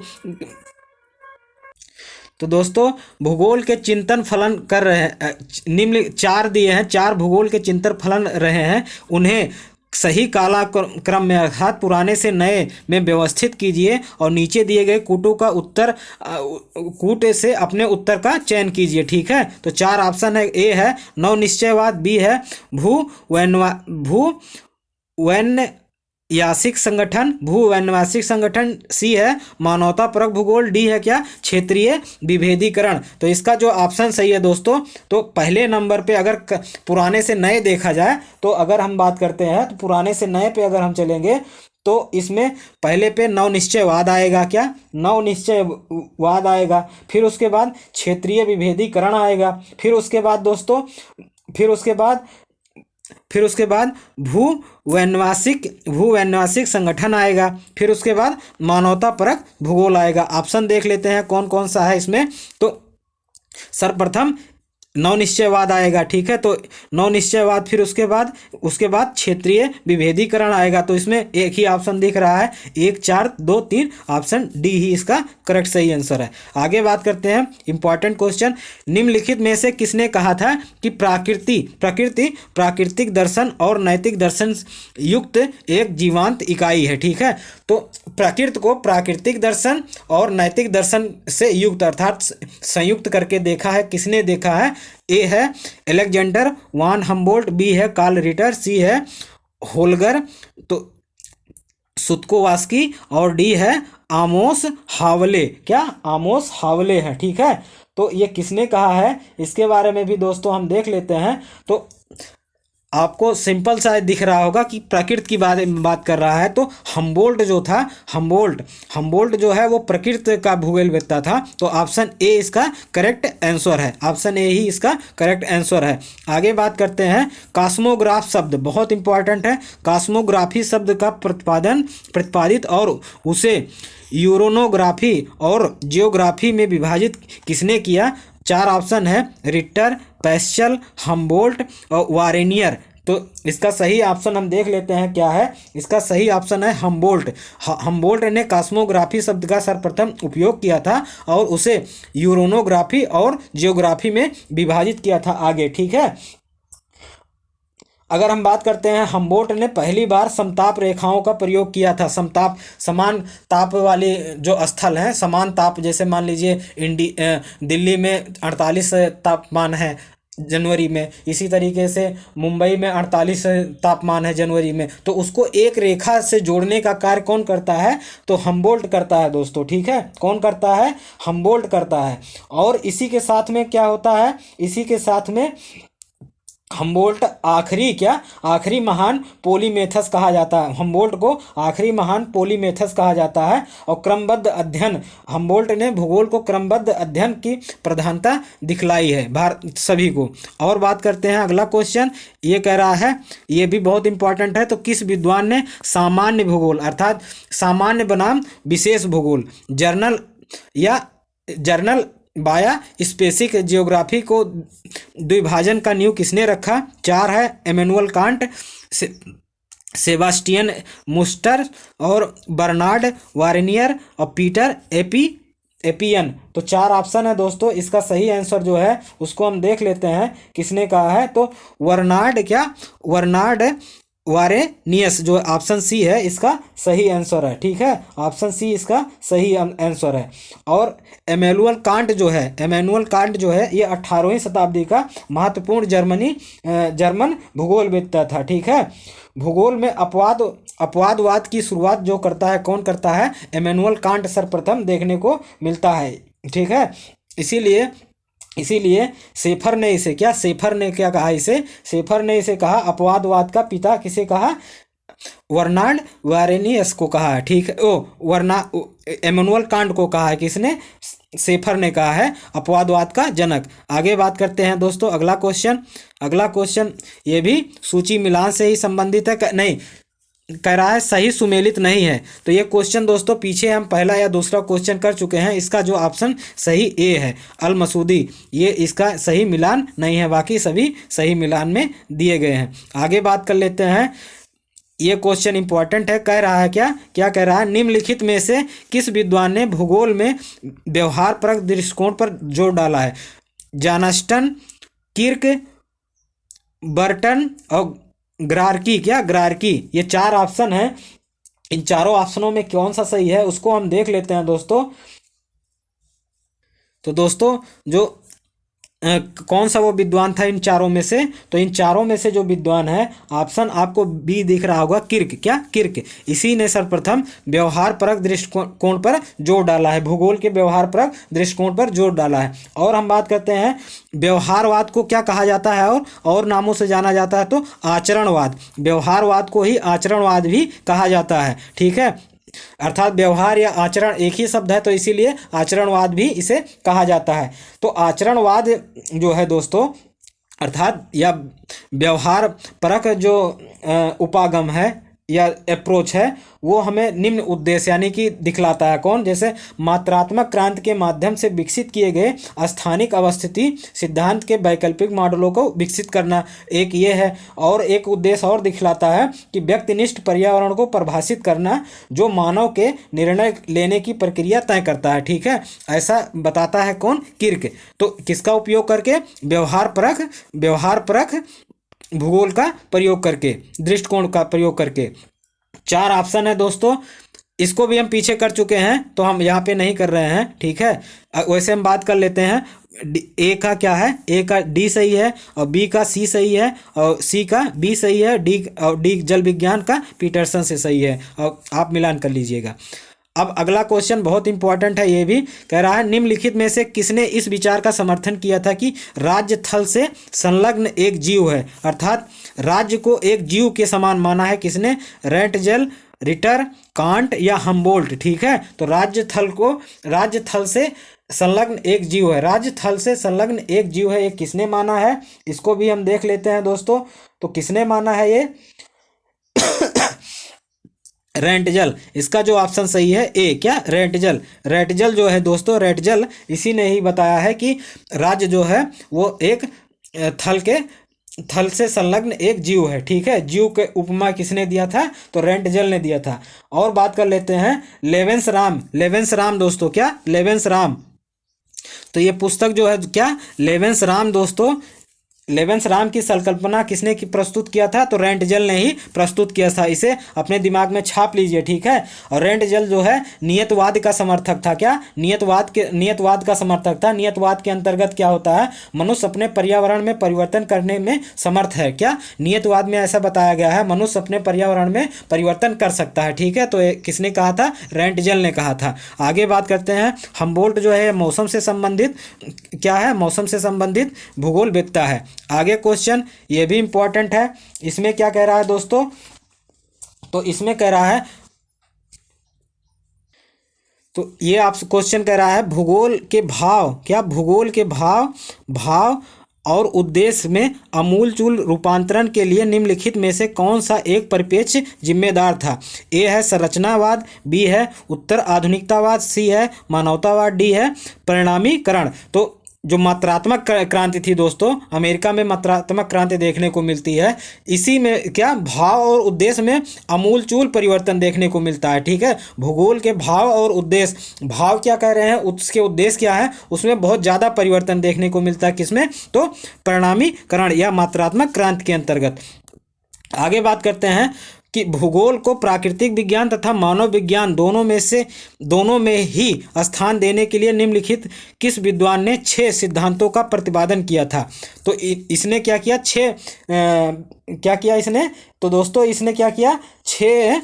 तो दोस्तों भूगोल के चिंतन फलन कर रहे हैं, निम्न चार दिए हैं, चार भूगोल के चिंतन फलन रहे हैं, उन्हें सही कालक्रम में अर्थात पुराने से नए में व्यवस्थित कीजिए और नीचे दिए गए कूटों का उत्तर कूट से अपने उत्तर का चयन कीजिए। ठीक है, तो चार ऑप्शन है, ए है नव निश्चयवाद, बी है यासिक संगठन, भूवैन्यासिक संगठन, सी है मानवता परक भूगोल, डी है क्या, क्षेत्रीय विभेदीकरण। तो इसका जो ऑप्शन सही है दोस्तों, तो पहले नंबर पे अगर पुराने से नए देखा जाए तो अगर हम बात करते हैं तो पुराने से नए पे अगर हम चलेंगे तो इसमें पहले पे नवनिश्चयवाद आएगा, क्या, नवनिश्चयवाद आएगा। फिर उसके बाद क्षेत्रीय विभेदीकरण आएगा। फिर उसके बाद दोस्तों फिर उसके बाद भूवैन्यासिक संगठन आएगा। फिर उसके बाद मानवता परक भूगोल आएगा। ऑप्शन देख लेते हैं कौन कौन सा है इसमें। तो सर्वप्रथम नवनिश्चयवाद आएगा। ठीक है, तो नवनिश्चयवाद, फिर उसके बाद क्षेत्रीय विभेदीकरण आएगा। तो इसमें एक ही ऑप्शन दिख रहा है, 1 4 2 3, ऑप्शन डी ही इसका करेक्ट सही आंसर है। आगे बात करते हैं इंपॉर्टेंट क्वेश्चन, निम्नलिखित में से किसने कहा था कि प्रकृति प्राकृतिक दर्शन और नैतिक दर्शन युक्त एक जीवांत इकाई है। ठीक है, तो प्रकृति को प्राकृतिक दर्शन और नैतिक दर्शन से युक्त अर्थात संयुक्त करके देखा है, किसने देखा है, ए है अलेक्जेंडर वान हम्बोल्ट, बी है कार्ल रिटर, सी है होल्गर तो सुतकोवास्की और डी है आमोस हावले, क्या, आमोस हावले है। ठीक है, तो ये किसने कहा है इसके बारे में भी दोस्तों हम देख लेते हैं। तो आपको सिंपल सा दिख रहा होगा कि प्रकृति की बात कर रहा है। तो हम्बोल्ट जो था, हम्बोल्ट जो है वो प्रकृति का भूगोलवेत्ता था। तो ऑप्शन ए इसका करेक्ट आंसर है, ऑप्शन ए ही इसका करेक्ट आंसर है। आगे बात करते हैं कॉस्मोग्राफ शब्द बहुत इंपॉर्टेंट है। कॉस्मोग्राफी शब्द का प्रतिपादित और उसे यूरोनोग्राफी और जियोग्राफी में विभाजित किसने किया। चार ऑप्शन है, रिटर, पैस्कल, हम्बोल्ट और वारेनियर। तो इसका सही ऑप्शन हम देख लेते हैं क्या है, इसका सही ऑप्शन है हम्बोल्ट ने कॉस्मोग्राफी शब्द का सर्वप्रथम उपयोग किया था और उसे यूरोनोग्राफी और जियोग्राफी में विभाजित किया था आगे। ठीक है, अगर हम बात करते हैं हम्बोल्ट ने पहली बार समताप रेखाओं का प्रयोग किया था। समान ताप वाले जो स्थल हैं, समान ताप, जैसे मान लीजिए दिल्ली में 48 तापमान है जनवरी में, इसी तरीके से मुंबई में 48 तापमान है जनवरी में, तो उसको एक रेखा से जोड़ने का कार्य कौन करता है, तो हम्बोल्ट करता है दोस्तों। ठीक है, कौन करता है, हम्बोल्ट करता है। और इसी के साथ में क्या होता है, इसी के साथ में हम्बोल्ट आखिरी महान पॉलीमेथस कहा जाता है। हम्बोल्ट को आखिरी महान पॉलीमेथस कहा जाता है। और क्रमबद्ध अध्ययन, हम्बोल्ट ने भूगोल को क्रमबद्ध अध्ययन की प्रधानता दिखलाई है भारत सभी को। और बात करते हैं अगला क्वेश्चन, ये कह रहा है, ये भी बहुत इंपॉर्टेंट है, तो किस विद्वान ने सामान्य भूगोल अर्थात सामान्य बनाम विशेष भूगोल जर्नल बाया स्पेसिक जियोग्राफी को द्विभाजन का नींव किसने रखा। चार है इमैनुअल कांट, सेबास्टियन मुस्टर और बर्नार्ड वारेनियर और पीटर एपियन। तो चार ऑप्शन है दोस्तों, इसका सही आंसर जो है उसको हम देख लेते हैं किसने कहा है। तो वर्नार्ड वारेनियस जो ऑप्शन सी है इसका सही आंसर है। ठीक है, ऑप्शन सी इसका सही आंसर है। और इमैनुअल कांट जो है ये 18वीं शताब्दी का महत्वपूर्ण जर्मन भूगोलवेत्ता था। ठीक है, भूगोल में अपवादवाद की शुरुआत जो करता है, कौन करता है, इमैनुअल कांट सर्वप्रथम देखने को मिलता है। ठीक है, इसीलिए शेफर ने क्या कहा इसे, शेफर ने इसे कहा अपवादवाद का पिता, किसे कहा, वर्नार्ड वारेनियस को कहा है, ठीक है। इमैनुअल कांट को कहा है, किसने? शेफर ने कहा है अपवादवाद का जनक। आगे बात करते हैं दोस्तों, अगला क्वेश्चन ये भी सूची मिलान से ही संबंधित है, नहीं कह रहा है सही सुमेलित नहीं है। तो ये क्वेश्चन दोस्तों पीछे हम पहला या दूसरा क्वेश्चन कर चुके हैं। इसका जो ऑप्शन सही ए है अल मसूदी, ये इसका सही मिलान नहीं है, बाकी सभी सही मिलान में दिए गए हैं। आगे बात कर लेते हैं, ये क्वेश्चन इंपॉर्टेंट है। कह रहा है क्या कह रहा है, निम्नलिखित में से किस विद्वान ने भूगोल में व्यवहार परक दृष्टिकोण पर जोर डाला है? जॉनस्टन, किर्क, बर्टन और ग्रार्की। ये 4 ऑप्शन है। इन चारों ऑप्शनों में कौन सा सही है उसको हम देख लेते हैं दोस्तों। तो दोस्तों जो कौन सा वो विद्वान था इन चारों में से? तो इन चारों में से जो विद्वान है, ऑप्शन आपको बी दिख रहा होगा, किर्क। इसी ने सर्वप्रथम व्यवहार परक दृष्टिकोण पर जोर डाला है, भूगोल के व्यवहार परक दृष्टिकोण पर जोर डाला है। और हम बात करते हैं व्यवहारवाद को क्या कहा जाता है और नामों से जाना जाता है, तो आचरणवाद। व्यवहारवाद को ही आचरणवाद भी कहा जाता है, ठीक है। अर्थात व्यवहार या आचरण एक ही शब्द है, तो इसीलिए आचरणवाद भी इसे कहा जाता है। तो आचरणवाद जो है दोस्तों, अर्थात या व्यवहार परक जो उपागम है या अप्रोच है, वो हमें निम्न उद्देश्य यानी कि दिखलाता है। कौन? जैसे मात्रात्मक क्रांति के माध्यम से विकसित किए गए स्थानिक अवस्थिति सिद्धांत के वैकल्पिक मॉडलों को विकसित करना, एक ये है। और एक उद्देश्य और दिखलाता है कि व्यक्तिनिष्ठ पर्यावरण को परिभाषित करना, जो मानव के निर्णय लेने की प्रक्रिया तय करता है, ठीक है। ऐसा बताता है कौन? किर्क। तो किसका उपयोग करके? व्यवहार परक भूगोल का प्रयोग करके, दृष्टिकोण का प्रयोग करके। 4 ऑप्शन है दोस्तों, इसको भी हम पीछे कर चुके हैं, तो हम यहाँ पे नहीं कर रहे हैं, ठीक है। वैसे हम बात कर लेते हैं, ए का क्या है? ए का डी सही है, और बी का सी सही है, और सी का बी सही है, डी जल विज्ञान का पीटरसन से सही है, और आप मिलान कर लीजिएगा। अब अगला क्वेश्चन बहुत इंपॉर्टेंट है, ये भी कह रहा है निम्नलिखित में से किसने इस विचार का समर्थन किया था कि राज्य थल से संलग्न एक जीव है? अर्थात राज्य को एक जीव के समान माना है, किसने? रेंटजल, रिटर, कांट या हम्बोल्ट, ठीक है। तो राज्य थल से संलग्न एक जीव है, राज्य थल से संलग्न एक जीव है, ये किसने माना है? इसको भी हम देख लेते हैं दोस्तों। तो किसने माना है ये? रेंटजल। इसका जो ऑप्शन सही है ए, क्या? रेंटजल जो है दोस्तों, रेंटजल इसी ने ही बताया है कि राज्य जो है वो एक थल से संलग्न एक जीव है, ठीक है। जीव के उपमा किसने दिया था? तो रेंटजल ने दिया था। और बात कर लेते हैं लेवेंस राम दोस्तों, क्या? लेवेंस राम। तो ये पुस्तक जो है क्या? लेवेंस राम दोस्तों, लेवेंस राम की संकल्पना किसने प्रस्तुत किया था? तो रेंटजल ने ही प्रस्तुत किया था। इसे अपने दिमाग में छाप लीजिए, ठीक है। और रेंटजल जो है नियतवाद का समर्थक था, क्या? नियतवाद का समर्थक था। नियतवाद के अंतर्गत क्या होता है? मनुष्य अपने पर्यावरण में परिवर्तन करने में समर्थ है, क्या? नियतवाद में ऐसा बताया गया है, मनुष्य अपने पर्यावरण में परिवर्तन कर सकता है, ठीक है। तो किसने कहा था? रेंटजल ने कहा था। आगे बात करते हैं, हम्बोल्ट जो है मौसम से संबंधित क्या है? मौसम से संबंधित भूगोलवेत्ता है। आगे क्वेश्चन ये भी इंपॉर्टेंट है। इसमें क्या कह रहा है दोस्तों? तो इसमें कह रहा है, तो ये आप क्वेश्चन कह रहा है भूगोल के भाव, क्या? भूगोल के भाव और उद्देश्य में आमूलचूल रूपांतरण के लिए निम्नलिखित में से कौन सा एक परिप्रेक्ष्य जिम्मेदार था? ए है संरचनावाद, बी है उत्तर आधुनिकतावाद, सी है मानवतावाद, डी है परिणामीकरण। तो जो मात्रात्मक क्रांति थी दोस्तों, अमेरिका में मात्रात्मक क्रांति देखने को मिलती है। इसी में क्या? भाव और उद्देश्य में आमूलचूल परिवर्तन देखने को मिलता है, ठीक है। भूगोल के भाव और उद्देश्य, भाव क्या कह रहे हैं, उसके उद्देश्य क्या है, उसमें बहुत ज़्यादा परिवर्तन देखने को मिलता है। किसमें? तो परिणामीकरण या मात्रात्मक क्रांति के अंतर्गत। आगे बात करते हैं कि भूगोल को प्राकृतिक विज्ञान तथा मानव विज्ञान दोनों में ही स्थान देने के लिए निम्नलिखित किस विद्वान ने 6 सिद्धांतों का प्रतिपादन किया था? तो इसने क्या किया? 6 क्या किया इसने, तो दोस्तों इसने क्या किया, 6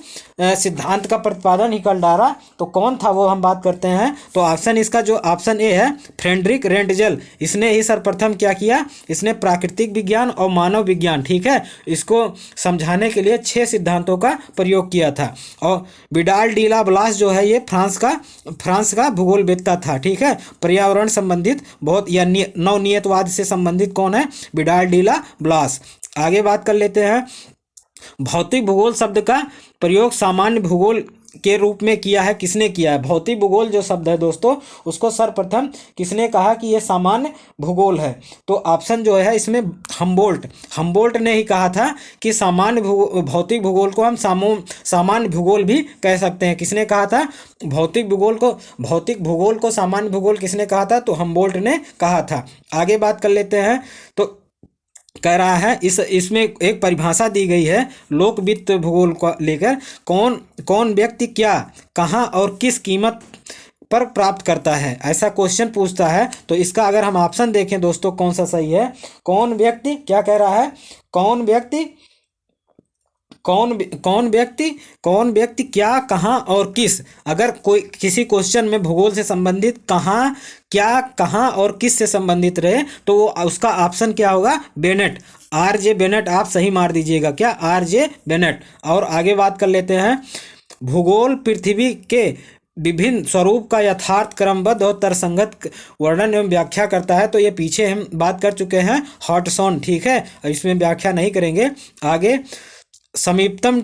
सिद्धांत का प्रतिपादन ही कर डाला। तो कौन था वो हम बात करते हैं। तो ऑप्शन इसका जो ऑप्शन ए है, फ्रेडरिक रेंटजल, इसने ही सर्वप्रथम क्या किया, इसने प्राकृतिक विज्ञान और मानव विज्ञान, ठीक है, इसको समझाने के लिए 6 सिद्धांतों का प्रयोग किया था। और विडाल डी ला ब्लास जो है ये फ्रांस का भूगोलवेत्ता था, ठीक है, पर्यावरण संबंधित बहुत या नवनियतवाद से संबंधित कौन है, विडाल डी ला ब्लास। आगे बात कर लेते हैं। भौतिक भूगोल शब्द का प्रयोग सामान्य भूगोल के रूप में किया है, किसने किया है। भौतिक भूगोल जो शब्द है दोस्तों, उसको सर्वप्रथम किसने कहा कि ये सामान्य भूगोल है। तो ऑप्शन जो है इसमें हम्बोल्ट ने ही कहा था कि सामान्य भौतिक भूगोल को हम सामान्य भूगोल भी कह सकते हैं। किसने कहा था, भौतिक भूगोल को सामान्य भूगोल किसने कहा था, तो हम्बोल्ट ने कहा था। आगे बात कर लेते हैं। तो कह रहा है इसमें एक परिभाषा दी गई है लोकवित्त भूगोल को लेकर, कौन व्यक्ति क्या, कहाँ और किस कीमत पर प्राप्त करता है, ऐसा क्वेश्चन पूछता है। तो इसका अगर हम ऑप्शन देखें दोस्तों कौन सा सही है, कौन व्यक्ति क्या कह रहा है, कौन व्यक्ति क्या, कहाँ और किस। अगर कोई किसी क्वेश्चन में भूगोल से संबंधित कहाँ, क्या, कहाँ और किस से संबंधित रहे तो वो उसका ऑप्शन क्या होगा, बेनेट, RJ बेनेट। आप सही मार दीजिएगा, क्या, RJ बेनेट। और आगे बात कर लेते हैं। भूगोल पृथ्वी के विभिन्न स्वरूप का यथार्थ क्रमबद्ध और तर्कसंगत वर्णन एवं व्याख्या करता है। तो ये पीछे हम बात कर चुके हैं हॉटसन, ठीक है, इसमें व्याख्या नहीं करेंगे। आगे समीपतम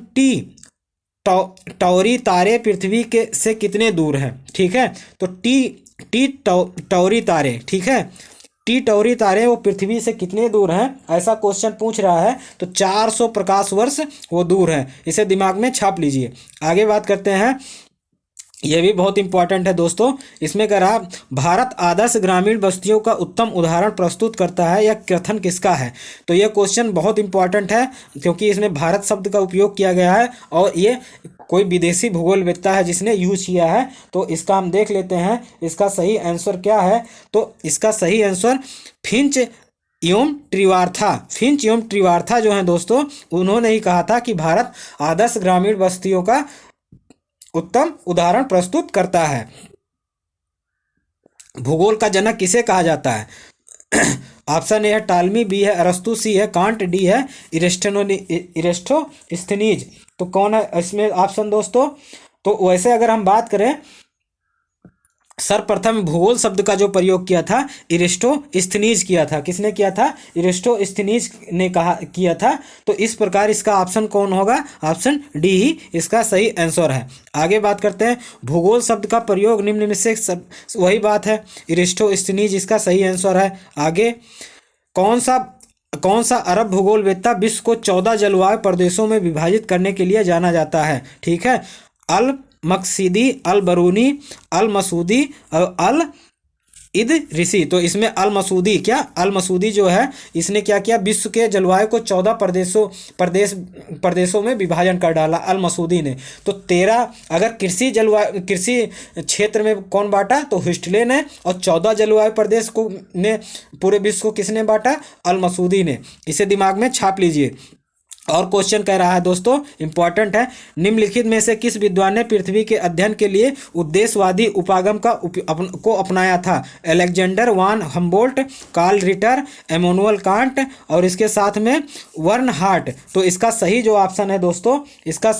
टॉरी तारे पृथ्वी के से कितने दूर है, ठीक है। तो टॉरी तारे, ठीक है, टॉरी तारे वो पृथ्वी से कितने दूर हैं, ऐसा क्वेश्चन पूछ रहा है। तो 400 प्रकाश वर्ष वो दूर है, इसे दिमाग में छाप लीजिए। आगे बात करते हैं। यह भी बहुत इंपॉर्टेंट है दोस्तों। इसमें कह रहा भारत आदर्श ग्रामीण बस्तियों का उत्तम उदाहरण प्रस्तुत करता है, यह कथन किसका है। तो यह क्वेश्चन बहुत इंपॉर्टेंट है क्योंकि इसमें भारत शब्द का उपयोग किया गया है और ये कोई विदेशी भूगोलवेत्ता है जिसने यूज किया है। तो इसका हम देख लेते हैं इसका सही आंसर क्या है। तो इसका सही आंसर फिंच एवं ट्रिवार्था जो है दोस्तों, उन्होंने ही कहा था कि भारत आदर्श ग्रामीण बस्तियों का उत्तम उदाहरण प्रस्तुत करता है। भूगोल का जनक किसे कहा जाता है। ऑप्शन ए है टालमी, बी है अरस्तु, सी है कांट, डी है इरेस्टोस्थनीज। तो कौन है इसमें ऑप्शन दोस्तों। तो वैसे अगर हम बात करें, सर्वप्रथम भूगोल शब्द का जो प्रयोग किया था इरेस्टोस्थनीज किया था। किसने किया था, इरेस्टोस्थनीज ने किया था। तो इस प्रकार इसका ऑप्शन कौन होगा, ऑप्शन डी ही इसका सही आंसर है। आगे बात करते हैं। भूगोल शब्द का प्रयोग निम्न में से वही बात है, इरेस्टोस्थनीज इसका सही आंसर है। आगे कौन सा अरब भूगोलवेत्ता विश्व को 14 जलवायु प्रदेशों में विभाजित करने के लिए जाना जाता है, ठीक है। अल मकसीदी, अल बरूनी, अल मसूदी और अल इदरिसी। तो इसमें अल मसूदी जो है इसने क्या किया, विश्व के जलवायु को 14 प्रदेशों में विभाजन कर डाला अल मसूदी ने। तो 13 अगर कृषि क्षेत्र में कौन बांटा, तो ह्यूस्टन ने, और 14 जलवायु प्रदेश को ने पूरे विश्व को किसने बांटा, अल मसूदी ने। इसे दिमाग में छाप लीजिए। और क्वेश्चन कह रहा है दोस्तों, इंपॉर्टेंट है, निम्नलिखित में से किस विद्वान ने पृथ्वी के अध्ययन के लिए उद्देश्यवादी उपागम को अपनाया था। Alexander von Humboldt, Carl Ritter, Immanuel Kant और इसके साथ में बर्नहार्ड। तो इसका सही जो ऑप्शन है दोस्तों, इसका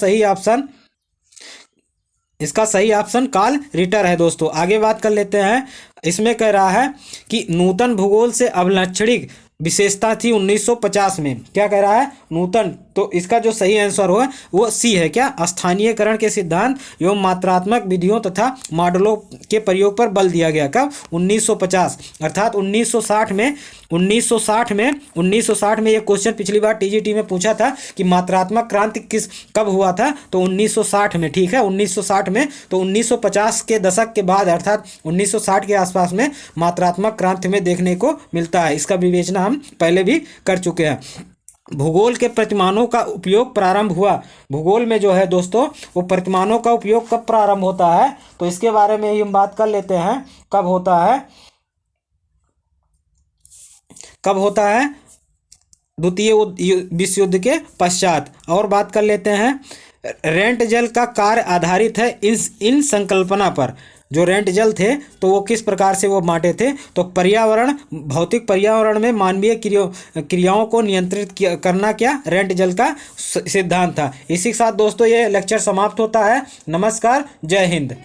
सही ऑप्शन कार्ल रिटर है दोस्तों। आगे बात कर लेते हैं। इसमें कह रहा है कि नूतन भूगोल से अभिलाक्षणिक विशेषता थी 1950 में। क्या कह रहा है, नूतन। तो इसका जो सही आंसर होगा वो सी है, क्या, स्थानीयकरण के सिद्धांत एवं मात्रात्मक विधियों तथा मॉडलों के प्रयोग पर बल दिया गया। कब, 1950, अर्थात 1960 में ये क्वेश्चन पिछली बार टीजीटी में पूछा था कि मात्रात्मक क्रांति कब हुआ था, तो 1960 में, ठीक है, 1960 में। तो 1950 के दशक के बाद अर्थात 1960 के आसपास में मात्रात्मक क्रांति में देखने को मिलता है। इसका विवेचना हम पहले भी कर चुके हैं। भूगोल के प्रतिमानों का उपयोग प्रारंभ हुआ। भूगोल में जो है दोस्तों वो प्रतिमानों का उपयोग कब प्रारंभ होता है, तो इसके बारे में हम बात कर लेते हैं। कब होता है विश्व युद्ध के पश्चात। और बात कर लेते हैं, रेंट जल का कार्य आधारित है इन संकल्पना पर। जो रेंट जल थे तो वो किस प्रकार से वो बांटे थे, तो पर्यावरण, भौतिक पर्यावरण में मानवीय क्रियाओं को नियंत्रित करना क्या रेंट जल का सिद्धांत था। इसी के साथ दोस्तों ये लेक्चर समाप्त होता है। नमस्कार, जय हिंद।